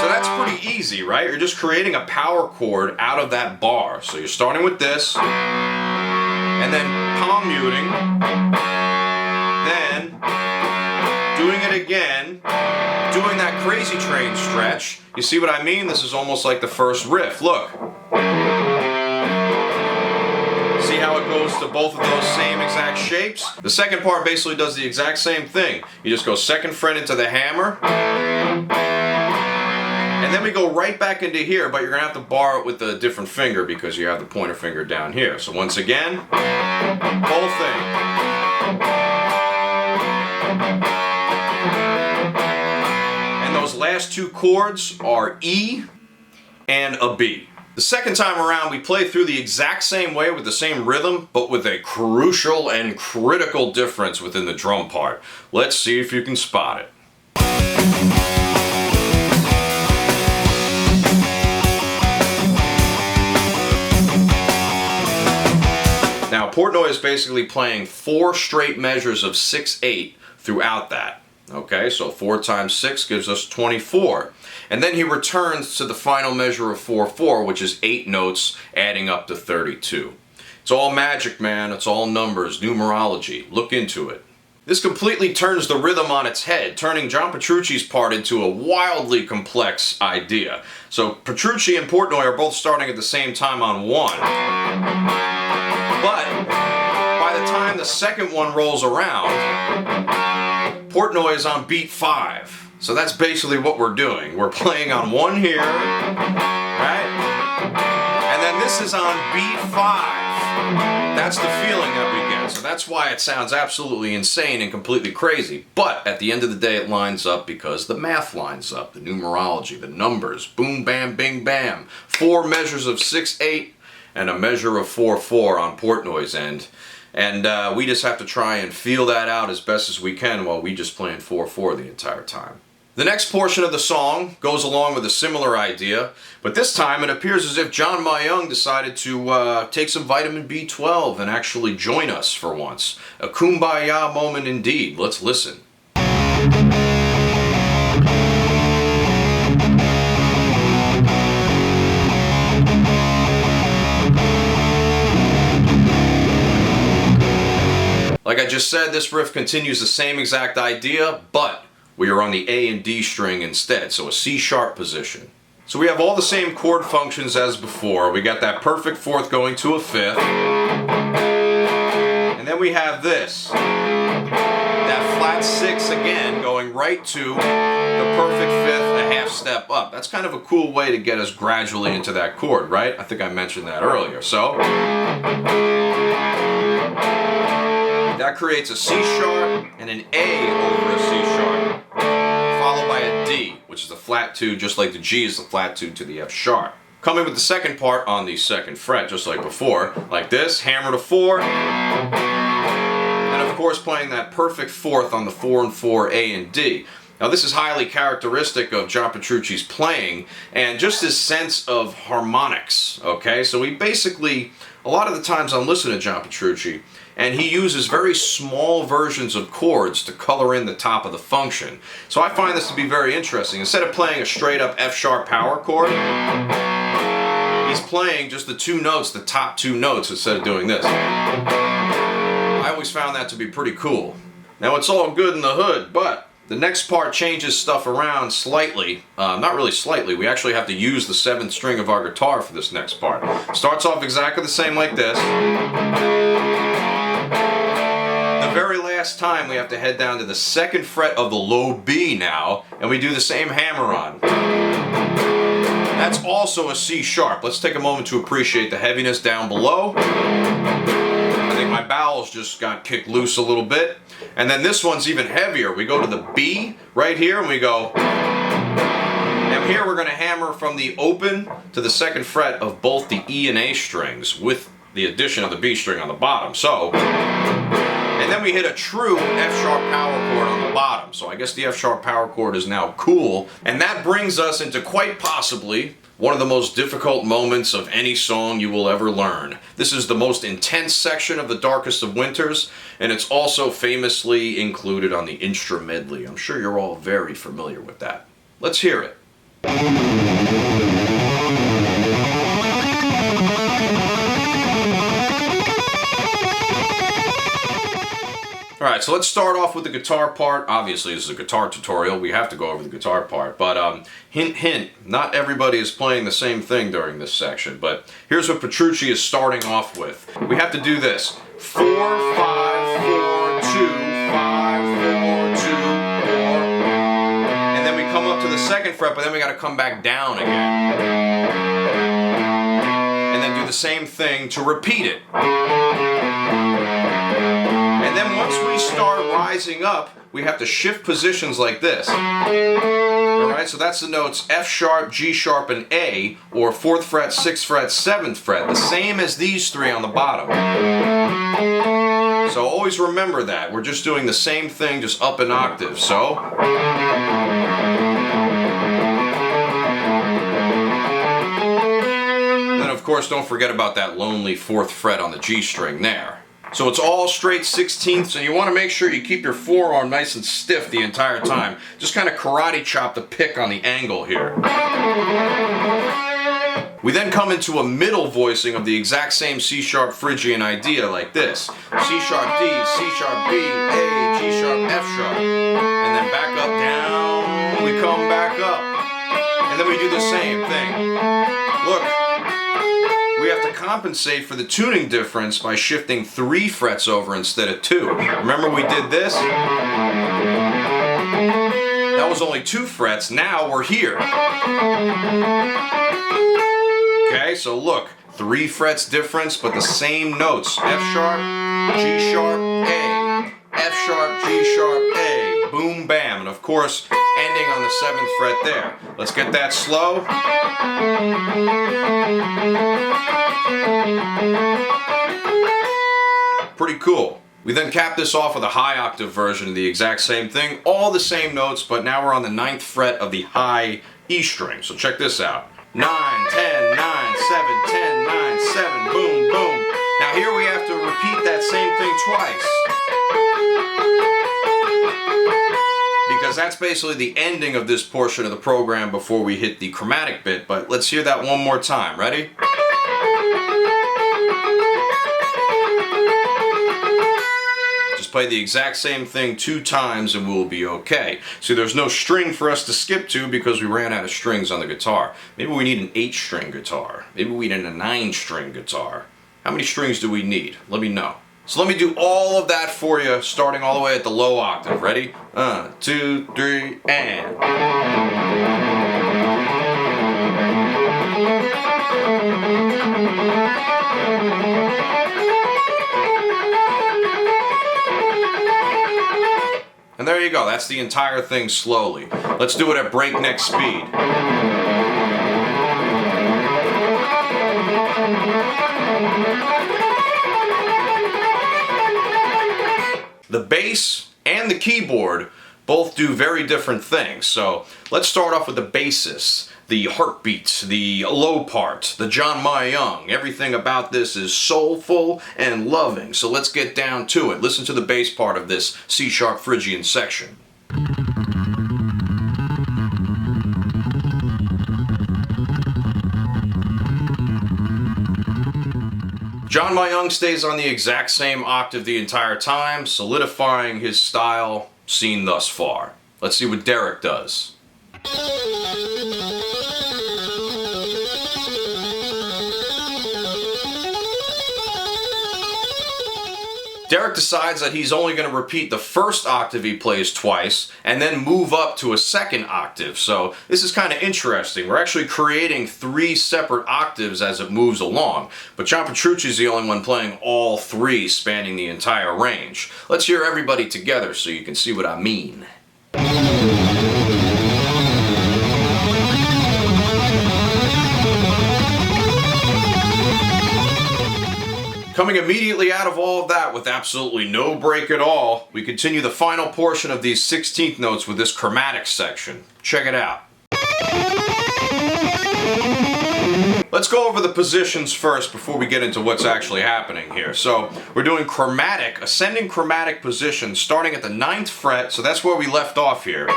[SPEAKER 1] that's pretty easy, right? You're just creating a power chord out of that bar. So you're starting with this, and then palm muting, then doing it again, doing that crazy train stretch. You see what I mean? This is almost like the first riff. Look. See how it goes to both of those same exact shapes? The second part basically does the exact same thing. You just go second fret into the hammer, and then we go right back into here, but you're gonna have to bar it with a different finger because you have the pointer finger down here. So once again, whole thing. Those last two chords are E and a B. The second time around we play through the exact same way with the same rhythm, but with a crucial and critical difference within the drum part. Let's see if you can spot it. Now Portnoy is basically playing 4 straight measures of 6/8 throughout that. Okay, so 4 times 6 gives us 24. And then he returns to the final measure of 4/4, which is 8 notes adding up to 32. It's all magic, man. It's all numbers, numerology. Look into it. This completely turns the rhythm on its head, turning John Petrucci's part into a wildly complex idea. So Petrucci and Portnoy are both starting at the same time on 1. But by the time the second one rolls around, Portnoy is on beat 5. So that's basically what we're doing. We're playing on 1 here, right? And then this is on beat 5. That's the feeling that we get. So that's why it sounds absolutely insane and completely crazy. But at the end of the day, it lines up because the math lines up, the numerology, the numbers, boom, bam, bing, bam. 4 measures of 6/8 and a measure of 4/4 on Portnoy's end. And we just have to try and feel that out as best as we can while we just playing 4/4 the entire time. The next portion of the song goes along with a similar idea, but this time it appears as if John Myung decided to take some vitamin B12 and actually join us for once. A kumbaya moment indeed. Let's listen. Like I just said, this riff continues the same exact idea, but we are on the A and D string instead, so a C sharp position. So we have all the same chord functions as before. We got that perfect fourth going to a fifth. And then we have this. That flat six again going right to the perfect fifth, a half step up. That's kind of a cool way to get us gradually into that chord, right? I think I mentioned that earlier. So that creates a C sharp and an A over a C sharp, followed by a D, which is a flat 2, just like the G is the flat 2 to the F sharp. Coming with the second part on the second fret, just like before, like this, hammer to 4, and of course playing that perfect fourth on the 4 and 4, A and D. Now this is highly characteristic of John Petrucci's playing, and just his sense of harmonics, okay? So we basically, a lot of the times I'm listening to John Petrucci, and he uses very small versions of chords to color in the top of the function. So I find this to be very interesting. Instead of playing a straight up F sharp power chord, he's playing just the two notes, the top two notes, instead of doing this. I always found that to be pretty cool. Now it's all good in the hood, but the next part changes stuff around slightly. Not really slightly, we actually have to use the 7th string of our guitar for this next part. Starts off exactly the same like this. The very last time we have to head down to the 2nd fret of the low B now, and we do the same hammer on. That's also a C sharp. Let's take a moment to appreciate the heaviness down below. I think my bowels just got kicked loose a little bit. And then this one's even heavier. We go to the B right here and we go. And here we're going to hammer from the open to the 2nd fret of both the E and A strings with the addition of the B string on the bottom. So, and then we hit a true F sharp power chord on the bottom. So I guess the F sharp power chord is now cool. And that brings us into quite possibly one of the most difficult moments of any song you will ever learn. This is the most intense section of The Darkest of Winters, and it's also famously included on the Instru Medley. I'm sure you're all very familiar with that. Let's hear it. Alright, so let's start off with the guitar part. Obviously, this is a guitar tutorial. We have to go over the guitar part. But hint, hint, not everybody is playing the same thing during this section. But here's what Petrucci is starting off with. We have to do this. 4, 5, 4, 2, 5, 4, 2, 4. And then we come up to the 2nd fret, but then we got to come back down again. And then do the same thing to repeat it. And then once we start rising up, we have to shift positions like this. Alright, so that's the notes F sharp, G sharp, and A, or 4th fret, 6th fret, 7th fret, the same as these three on the bottom. So always remember that. We're just doing the same thing, just up an octave. So. And then of course don't forget about that lonely 4th fret on the G string there. So it's all straight 16ths, and you want to make sure you keep your forearm nice and stiff the entire time. Just kind of karate chop the pick on the angle here. We then come into a middle voicing of the exact same C sharp Phrygian idea like this. C sharp D, C sharp B, A, G sharp, F sharp. And then back up, down, we come back up. And then we do the same thing. Look. We have to compensate for the tuning difference by shifting 3 frets over instead of 2. Remember we did this? That was only 2 frets, now we're here. Okay, so look, 3 frets difference, but the same notes. F sharp, G sharp, A. F sharp, G sharp, A. Boom, bam. And of course, ending on the 7th fret there. Let's get that slow. Pretty cool. We then cap this off with a high octave version of the exact same thing. All the same notes, but now we're on the 9th fret of the high E string. So check this out. 9, 10, 9, 7, 10, 9, 7, boom, boom. Now here we have to repeat that same thing twice. Because that's basically the ending of this portion of the program before we hit the chromatic bit, but let's hear that one more time. Ready? play the exact same thing 2 times and we'll be okay. See, there's no string for us to skip to because we ran out of strings on the guitar. Maybe we need an 8-string guitar. Maybe we need a 9-string guitar. How many strings do we need? Let me know. So let me do all of that for you, starting all the way at the low octave. Ready? 1, 2, 3, and... And there you go, that's the entire thing slowly. Let's do it at breakneck speed. The bass and the keyboard both do very different things. So let's start off with the basis, the heartbeats, the low part, the John Myung. Everything about this is soulful and loving. So let's get down to it. Listen to the bass part of this C-sharp Phrygian section. John Myung stays on the exact same octave the entire time, solidifying his style seen thus far. Let's see what Derek does. Derek decides that he's only going to repeat the first octave he plays twice and then move up to a second octave. So this is kind of interesting. We're actually creating 3 separate octaves as it moves along. But John Petrucci's the only one playing all 3 spanning the entire range. Let's hear everybody together so you can see what I mean. Coming immediately out of all of that with absolutely no break at all, we continue the final portion of these 16th notes with this Chromatix section. Check it out. Let's go over the positions first before we get into what's actually happening here. So we're doing chromatic, ascending chromatic position starting at the 9th fret, so that's where we left off here.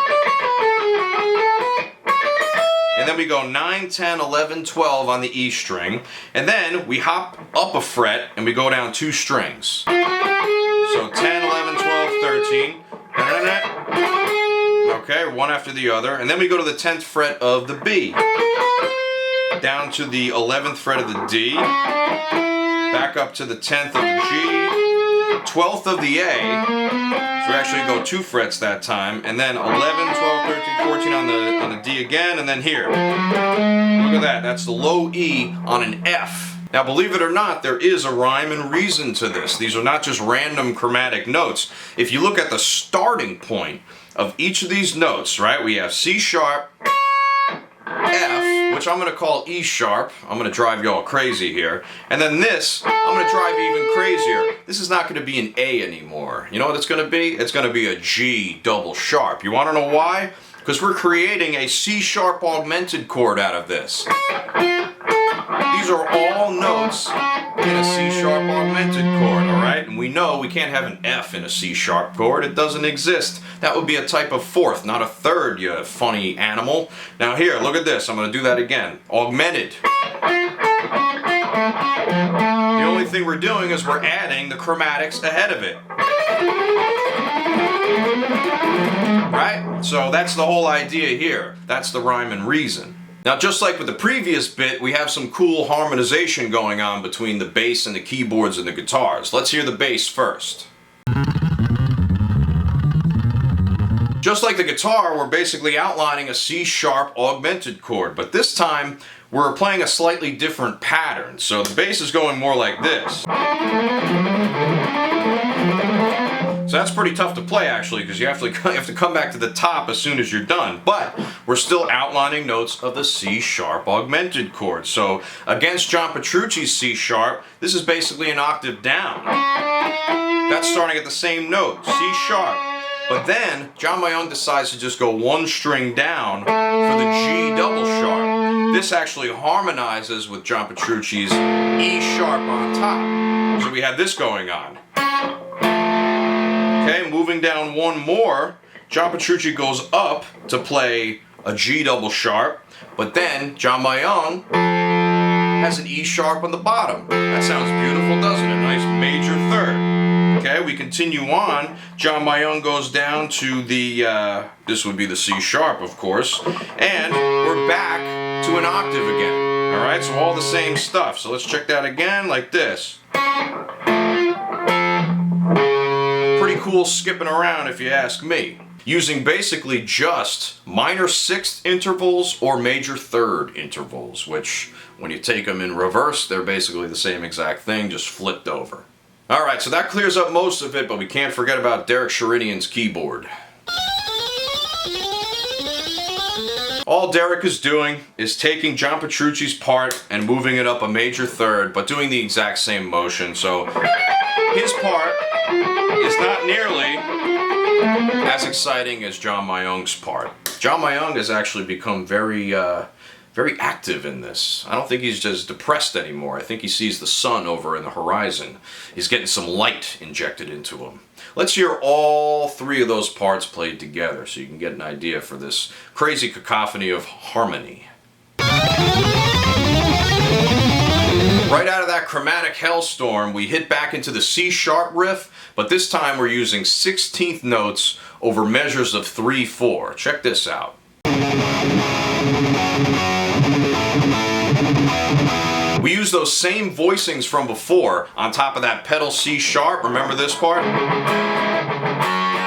[SPEAKER 1] And then we go 9, 10, 11, 12 on the E string. And then we hop up a fret and we go down 2 strings. So 10, 11, 12, 13. Okay, one after the other. And then we go to the 10th fret of the B. Down to the 11th fret of the D. Back up to the 10th of the G. 12th of the A. So we actually go 2 frets that time, and then 11, 12, 13, 14 on the D again, and then here. Look at that, that's the low E on an F. Now believe it or not, there is a rhyme and reason to this. These are not just random chromatic notes. If you look at the starting point of each of these notes, right, we have C sharp, F, which I'm going to call E sharp. I'm going to drive y'all crazy here. And then this, I'm going to drive even crazier. This is not going to be an A anymore. You know what it's going to be? It's going to be a G double sharp. You want to know why? Because we're creating a C sharp augmented chord out of this. These are all notes in a C sharp augmented chord, alright? And we know we can't have an F in a C sharp chord. It doesn't exist. That would be a type of 4th, not a 3rd, you funny animal. Now here, look at this. I'm going to do that again. Augmented. The only thing we're doing is we're adding the chromatics ahead of it. Right? So that's the whole idea here. That's the rhyme and reason. Now, just like with the previous bit, we have some cool harmonization going on between the bass and the keyboards and the guitars. Let's hear the bass first. Just like the guitar, we're basically outlining a C sharp augmented chord, but this time we're playing a slightly different pattern. So the bass is going more like this. So that's pretty tough to play actually, because you have to come back to the top as soon as you're done. But we're still outlining notes of the C sharp augmented chord. So against John Petrucci's C sharp, this is basically an octave down. That's starting at the same note, C sharp. But then John Myung decides to just go 1 string down for the G double sharp. This actually harmonizes with John Petrucci's E sharp on top. So we have this going on. Okay, moving down 1 more, John Petrucci goes up to play a G double sharp, but then John Myung has an E sharp on the bottom. That sounds beautiful, doesn't it? Nice major 3rd. Okay, we continue on, John Myung goes down to the, this would be the C sharp, of course, and we're back to an octave again. Alright, so all the same stuff. So let's check that again, like this. Pretty cool skipping around if you ask me. Using basically just minor sixth intervals or major third intervals, which when you take them in reverse, they're basically the same exact thing, just flipped over. Alright, so that clears up most of it, but we can't forget about Derek Sherinian's keyboard. All Derek is doing is taking John Petrucci's part and moving it up a major third, but doing the exact same motion, so his part is not nearly as exciting as John Myung's part. John Myung has actually become very active in this. I don't think he's just depressed anymore. I think he sees the sun over in the horizon. He's getting some light injected into him. Let's hear all three of those parts played together so you can get an idea for this crazy cacophony of harmony. Right out of that chromatic hellstorm, we hit back into the C sharp riff, but this time we're using 16th notes over measures of 3/4. Check this out. We use those same voicings from before on top of that pedal C sharp. Remember this part?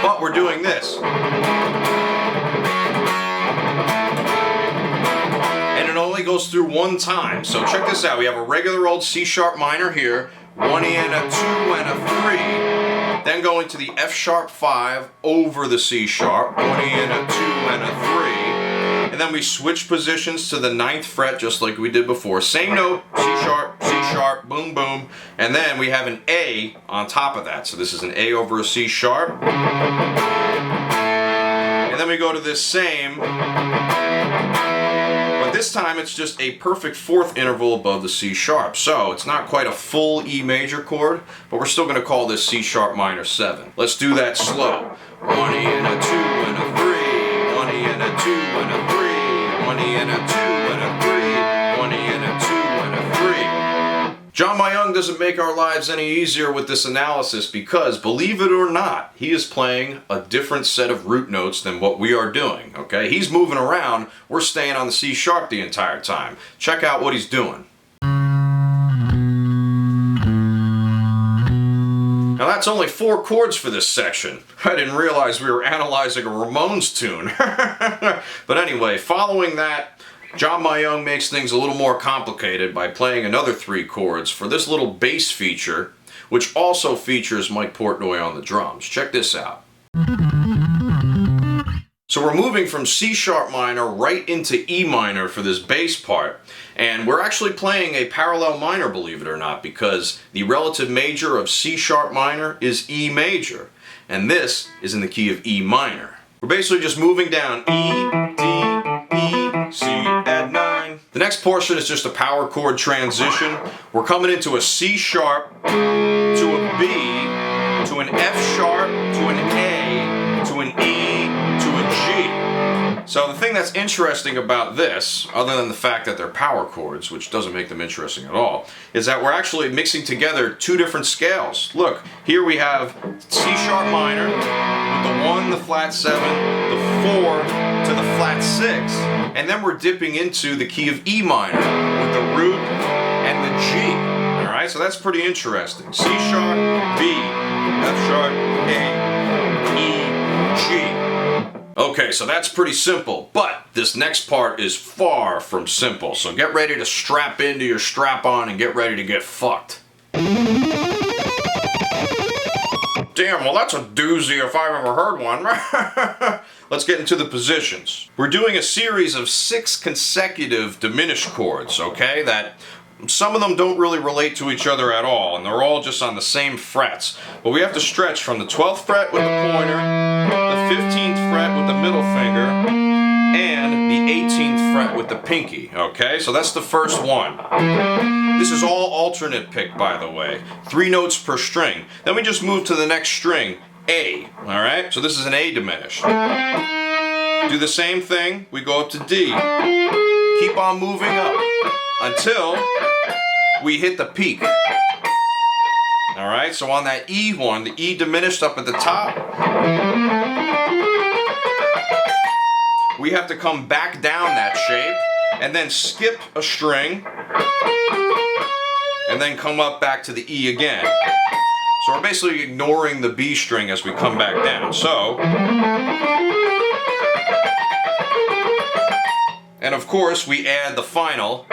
[SPEAKER 1] But we're doing this. And it only goes through one time. So check this out. We have a regular old C sharp minor here, 1 E and a 2 and a 3. Then going to the F sharp 5 over the C sharp, 1 E and a 2 and a 3. And then we switch positions to the 9th fret just like we did before. Same note, C sharp, boom, boom. And then we have an A on top of that. So this is an A over a C sharp. And then we go to this same, but this time it's just a perfect 4th interval above the C sharp. So it's not quite a full E major chord, but we're still going to call this C sharp minor 7. Let's do that slow. 1 E and a 2 and a 3, 1 E and a 2 and a 3. 1 E and a 2 and a 3, 1 E and a 2 and a 3. John Myung doesn't make our lives any easier with this analysis because, believe it or not, he is playing a different set of root notes than what we are doing, okay? He's moving around, we're staying on the C sharp the entire time. Check out what he's doing. Now that's only 4 chords for this section. I didn't realize we were analyzing a Ramones tune. But anyway, following that, John Myung makes things a little more complicated by playing another 3 chords for this little bass feature, which also features Mike Portnoy on the drums. Check this out. So we're moving from C sharp minor right into E minor for this bass part. And we're actually playing a parallel minor, believe it or not, because the relative major of C sharp minor is E major. And this is in the key of E minor. We're basically just moving down E, D, E, C, add 9. The next portion is just a power chord transition. We're coming into a C sharp to a B, to an F sharp, to an A, to an E, to a G. So the thing that's interesting about this, other than the fact that they're power chords, which doesn't make them interesting at all, is that we're actually mixing together 2 different scales. Look, here we have C sharp minor, with the 1, the flat 7, the 4 to the flat 6, and then we're dipping into the key of E minor, with the root and the G. Alright, so that's pretty interesting. C sharp, B, F sharp, A, E, G. Okay, so that's pretty simple, but this next part is far from simple, so get ready to strap into your strap-on and get ready to get fucked. Damn, well that's a doozy if I've ever heard one. Let's get into the positions. We're doing a series of 6 consecutive diminished chords, okay, that some of them don't really relate to each other at all, and they're all just on the same frets. But we have to stretch from the 12th fret with the pointer, the 15th fret with the middle finger, and the 18th fret with the pinky, okay? So that's the first one. This is all alternate pick, by the way. 3 notes per string. Then we just move to the next string, A, alright? So this is an A diminished. Do the same thing, we go up to D. Keep on moving up until we hit the peak. All right, so on that E one, the E diminished up at the top, we have to come back down that shape and then skip a string and then come up back to the E again. So we're basically ignoring the B string as we come back down. So, and of course we add the final,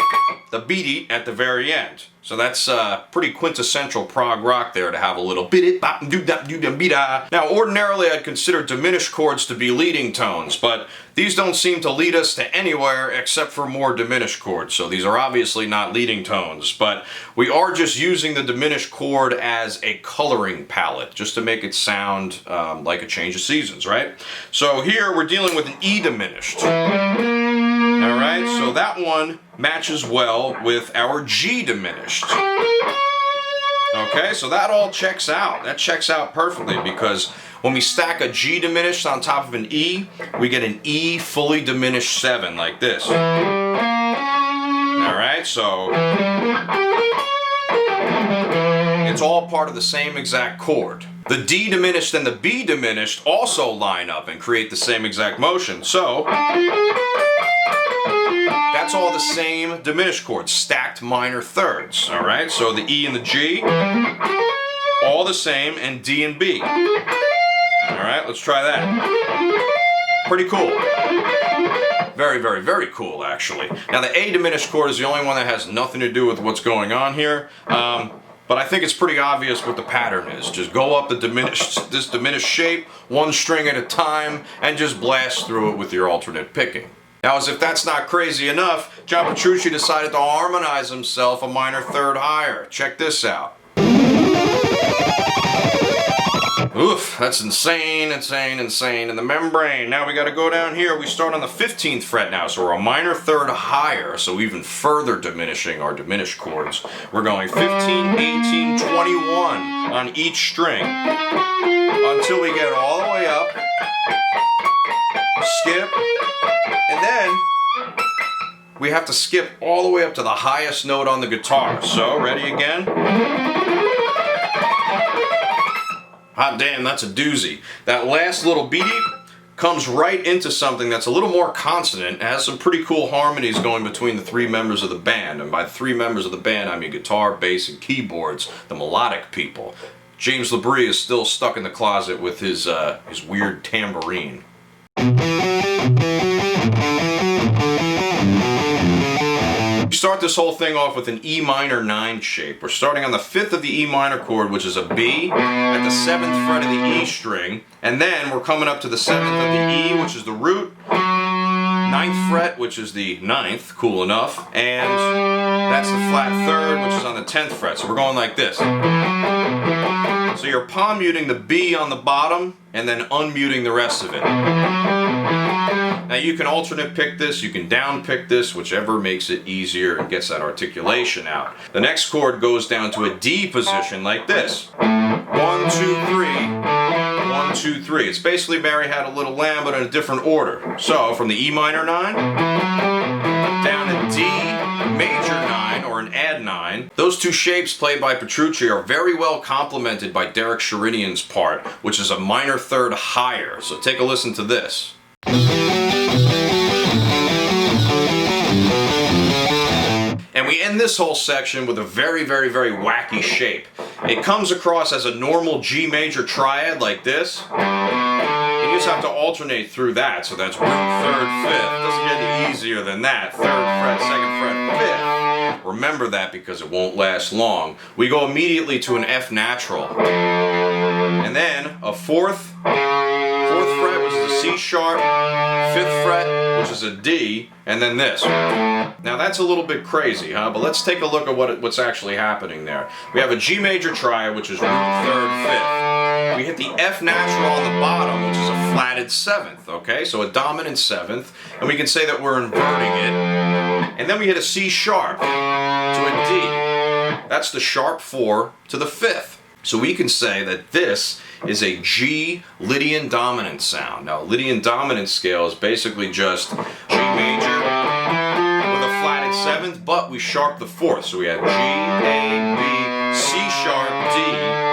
[SPEAKER 1] the beat at the very end. So that's pretty quintessential prog rock there to have a little bit bop do da do da be da. Now ordinarily I'd consider diminished chords to be leading tones, but these don't seem to lead us to anywhere except for more diminished chords. So these are obviously not leading tones, but we are just using the diminished chord as a coloring palette just to make it sound like a change of seasons, right? So here we're dealing with an E diminished. Alright, so that one matches well with our G diminished. Okay, so that all checks out. That checks out perfectly because when we stack a G diminished on top of an E, we get an E fully diminished 7 like this. Alright, so it's all part of the same exact chord. The D diminished and the B diminished also line up and create the same exact motion. So that's all the same diminished chords, stacked minor thirds, all right? So the E and the G, all the same, and D and B. All right, let's try that. Pretty cool. Very, very, very cool, actually. Now the A diminished chord is the only one that has nothing to do with what's going on here. But I think it's pretty obvious what the pattern is. Just go up this diminished shape, one string at a time, and just blast through it with your alternate picking. Now, as if that's not crazy enough, John Petrucci decided to harmonize himself a minor third higher. Check this out. Oof, that's insane, insane, insane in the membrane. Now we got to go down here. We start on the 15th fret now, so we're a minor third higher, so even further diminishing our diminished chords. We're going 15, 18, 21 on each string until we get all the way up, skip, and then we have to skip all the way up to the highest note on the guitar. So, ready again? Hot damn, that's a doozy. That last little beat comes right into something that's a little more consonant. It has some pretty cool harmonies going between the three members of the band. And by the three members of the band, I mean guitar, bass, and keyboards, the melodic people. James LaBrie is still stuck in the closet with his weird tambourine. We start this whole thing off with an E minor 9 shape. We're starting on the 5th of the E minor chord, which is a B, at the 7th fret of the E string, and then we're coming up to the 7th of the E, which is the root, 9th fret, which is the 9th, cool enough, and that's the flat 3rd, which is on the 10th fret. So we're going like this. So you're palm muting the B on the bottom, and then unmuting the rest of it. Now you can alternate pick this, you can down pick this, whichever makes it easier and gets that articulation out. The next chord goes down to a D position like this. 1, 2, 3, 1, 2, 3. It's basically Mary Had a Little Lamb, but in a different order. So from the E minor 9 down to D major 9, or an add 9. Those two shapes played by Petrucci are very well complemented by Derek Sherinian's part, which is a minor third higher. So take a listen to this. And we end this whole section with a very, very, very wacky shape. It comes across as a normal G major triad like this. You just have to alternate through that. So that's root, 3rd, 5th. Doesn't get any easier than that. 3rd fret, 2nd fret, 5th. Remember that because it won't last long. We go immediately to an F natural. And then a 4th fret, which is a C sharp, 5th fret, which is a D, and then this. Now that's a little bit crazy, huh? But let's take a look at what's actually happening there. We have a G major triad, which is root, 3rd, 5th. We hit the F natural on the bottom, which is a flatted 7th, okay? So a dominant 7th, and we can say that we're inverting it. And then we hit a C sharp to a D. That's the sharp 4 to the 5th. So we can say that this is a G Lydian dominant sound. Now, Lydian dominant scale is basically just G major with a flatted 7th, but we sharp the 4th. So we have G, A, B, C sharp, D,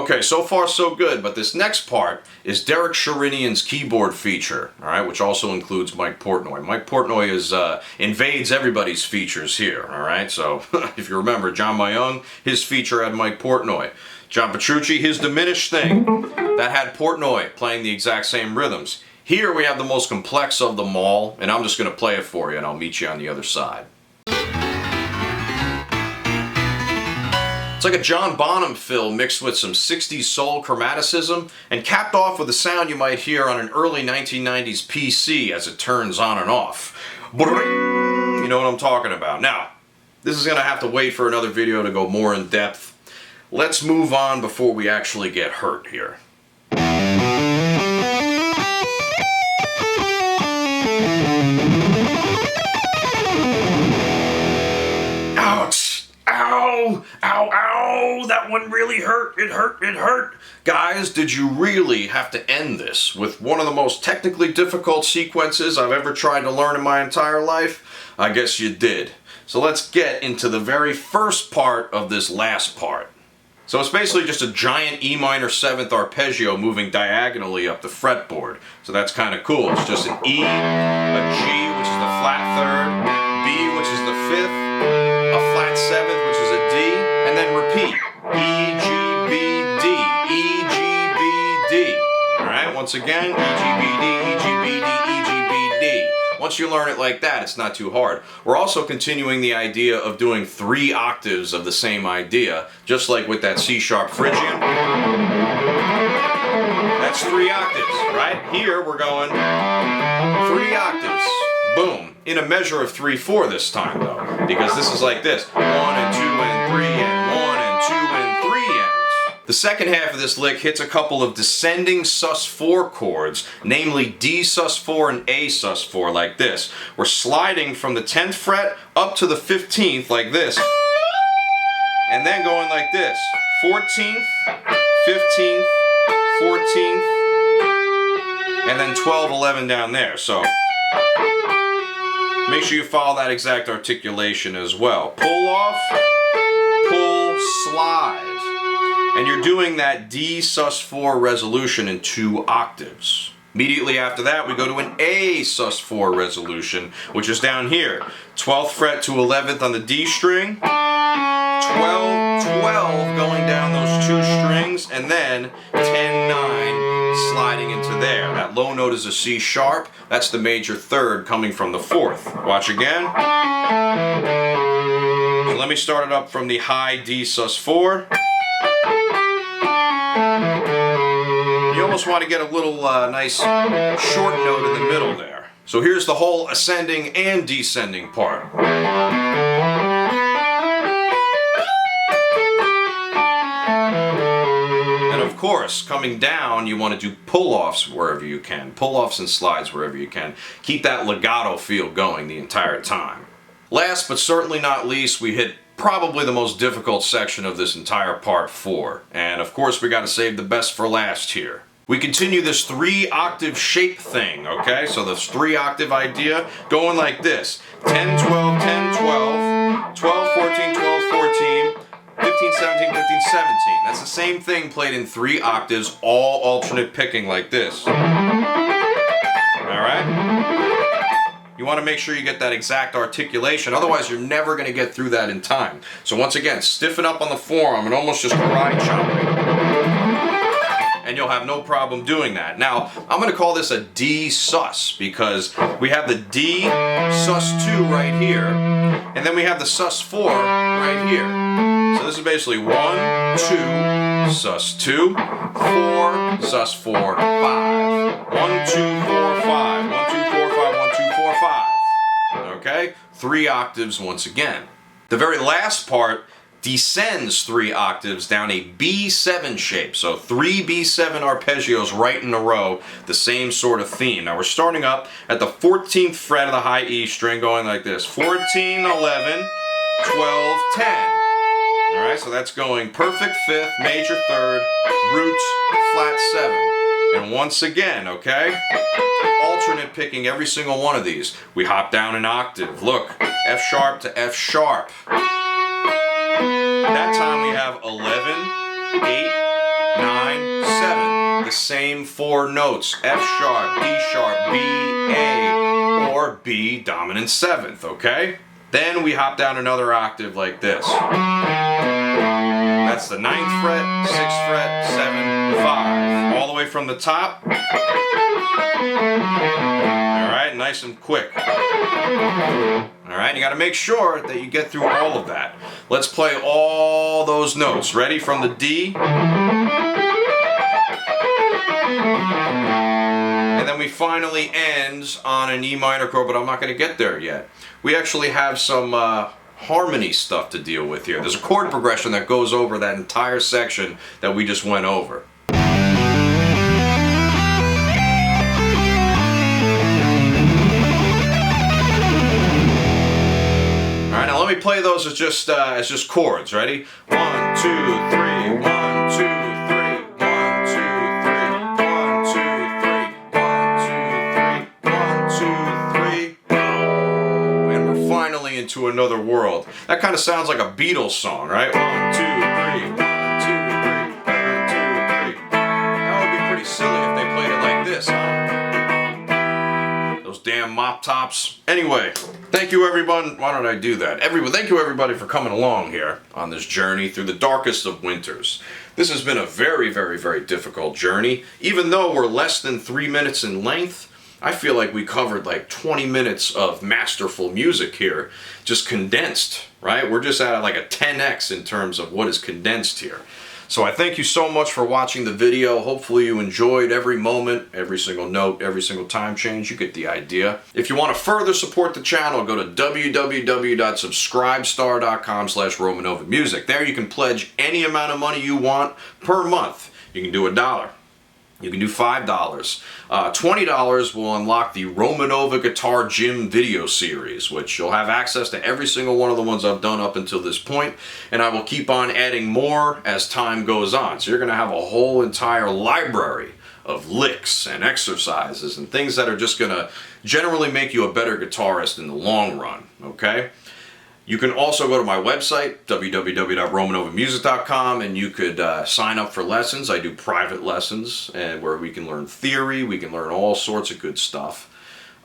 [SPEAKER 1] Okay, so far so good, but this next part is Derek Sherinian's keyboard feature, all right, which also includes Mike Portnoy. Mike Portnoy invades everybody's features here, all right? So if you remember, John Myung, his feature had Mike Portnoy. John Petrucci, his Diminished thing, that had Portnoy playing the exact same rhythms. Here we have the most complex of them all, and I'm just going to play it for you, and I'll meet you on the other side. It's like a John Bonham fill mixed with some 60s soul chromaticism and capped off with a sound you might hear on an early 1990s PC as it turns on and off. You know what I'm talking about. Now, this is going to have to wait for another video to go more in depth. Let's move on before we actually get hurt here. Ouch! Ow! Ow! Ow! That one really hurt! It hurt! It hurt! Guys, did you really have to end this with one of the most technically difficult sequences I've ever tried to learn in my entire life? I guess you did. So let's get into the very first part of this last part. So it's basically just a giant E minor 7th arpeggio moving diagonally up the fretboard. So that's kind of cool. It's just an E, a G, which is the flat 3rd, B, which is the 5th, a flat 7th, which is a D, and then repeat. E, G, B, D, E, G, B, D. Alright, once again, E, G, B, D, E, G, B, D, E, G, B, D. Once you learn it like that, it's not too hard. We're also continuing the idea of doing 3 octaves of the same idea, just like with that C-sharp Phrygian. That's 3 octaves, right? Here we're going 3 octaves. Boom. In a measure of 3/4 this time, though, because this is like this: 1 and 2 and 3 and 1 and 2 and 3 and. The second half of this lick hits a couple of descending sus4 chords, namely D sus4 and A sus4, like this. We're sliding from the 10th fret up to the 15th, like this, and then going like this: 14th, 15th, 14th, and then 12, 11 down there. So make sure you follow that exact articulation as well. Pull off, pull, slide. And you're doing that D sus4 resolution in 2 octaves. Immediately after that, we go to an A sus4 resolution, which is down here. 12th fret to 11th on the D string, 12, 12 going down those 2 strings, and then 10, 9 sliding into there. That low note is a C sharp. That's the major 3rd coming from the 4th. Watch again. So let me start it up from the high D sus4. You almost want to get a little nice short note in the middle there. So here's the whole ascending and descending part. And of course, coming down, you want to do pull-offs wherever you can. Pull-offs and slides wherever you can. Keep that legato feel going the entire time. Last but certainly not least, we hit probably the most difficult section of this entire part 4. And of course, we got to save the best for last here. We continue this 3 octave shape thing, okay? So this 3 octave idea going like this: 10, 12, 10, 12, 12, 14, 12, 14, 15, 17, 15, 17. That's the same thing played in 3 octaves, all alternate picking like this. Alright? You want to make sure you get that exact articulation, otherwise you're never going to get through that in time. So once again, stiffen up on the forearm and almost just karate chop it. And you'll have no problem doing that. Now, I'm going to call this a D sus, because we have the D sus2 right here, and then we have the sus4 right here. So this is basically 1, 2, sus2, 4, sus4, 5. 1, 2, 4, 5. 1, 2, 4, 5, 1, 2, 4, 5. Okay? 3 octaves once again. The very last part descends 3 octaves down a B7 shape. So 3 B7 arpeggios right in a row, the same sort of theme. Now we're starting up at the 14th fret of the high E string, going like this: 14, 11, 12, 10. Alright, so that's going perfect 5th, major 3rd, roots, flat 7. And once again, okay, alternate picking every single one of these. We hop down an octave. Look, F sharp to F sharp. That time we have 11, 8, same 4 notes, F sharp, D sharp, B, A, or B dominant 7th, okay? Then we hop down another octave like this. That's the 9th fret, 6th fret, 7, 5. All the way from the top. Alright, nice and quick. Alright, you gotta make sure that you get through all of that. Let's play all those notes. Ready? From the D. And then we finally end on an E minor chord, but I'm not gonna get there yet. We actually have some harmony stuff to deal with here. There's a chord progression that goes over that entire section that we just went over. Alright, now let me play those as just chords. Ready? 1, 2, 3, 1, 2, 3, 1, 2, 3, 1, 2, 3, 1, 2, 3, 1, 2, 3. And we're finally into another world. That kind of sounds like a Beatles song, right? 1, 2, 3, 1, 2, 3, 1, 2, 3. That would be pretty silly if they played it like this, huh? Those damn mop tops. Anyway, thank you everyone. Why don't I do that? Thank you everybody for coming along here on this journey through the darkest of winters. This has been a very, very, very difficult journey. Even though we're less than 3 minutes in length, I feel like we covered like 20 minutes of masterful music here, just condensed, right? We're just at like a 10x in terms of what is condensed here. So I thank you so much for watching the video. Hopefully you enjoyed every moment, every single note, every single time change. You get the idea. If you want to further support the channel, go to www.subscribestar.com/RomanOva Music. There you can pledge any amount of money you want per month. You can do $1. You can do $5. $20 will unlock the RomanOva Guitar Gym video series, which you'll have access to every single one of the ones I've done up until this point, and I will keep on adding more as time goes on. So you're going to have a whole entire library of licks and exercises and things that are just going to generally make you a better guitarist in the long run, okay? You can also go to my website, www.romanovamusic.com, and you could sign up for lessons. I do private lessons and where we can learn theory, we can learn all sorts of good stuff.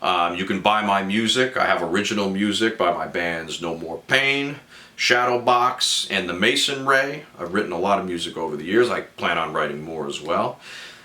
[SPEAKER 1] You can buy my music. I have original music by my bands No More Pain, Shadowbox, and The Mason Ray. I've written a lot of music over the years. I plan on writing more as well.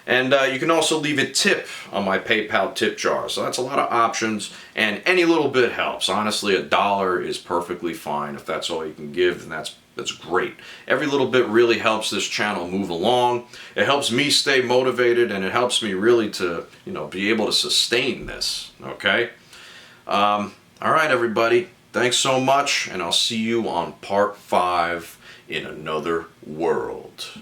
[SPEAKER 1] And you can also leave a tip on my PayPal tip jar. So that's a lot of options, and any little bit helps. Honestly, $1 is perfectly fine. If that's all you can give, then that's great. Every little bit really helps this channel move along. It helps me stay motivated, and it helps me really to, be able to sustain this, okay? All right, everybody. Thanks so much, and I'll see you on part 5 in another world.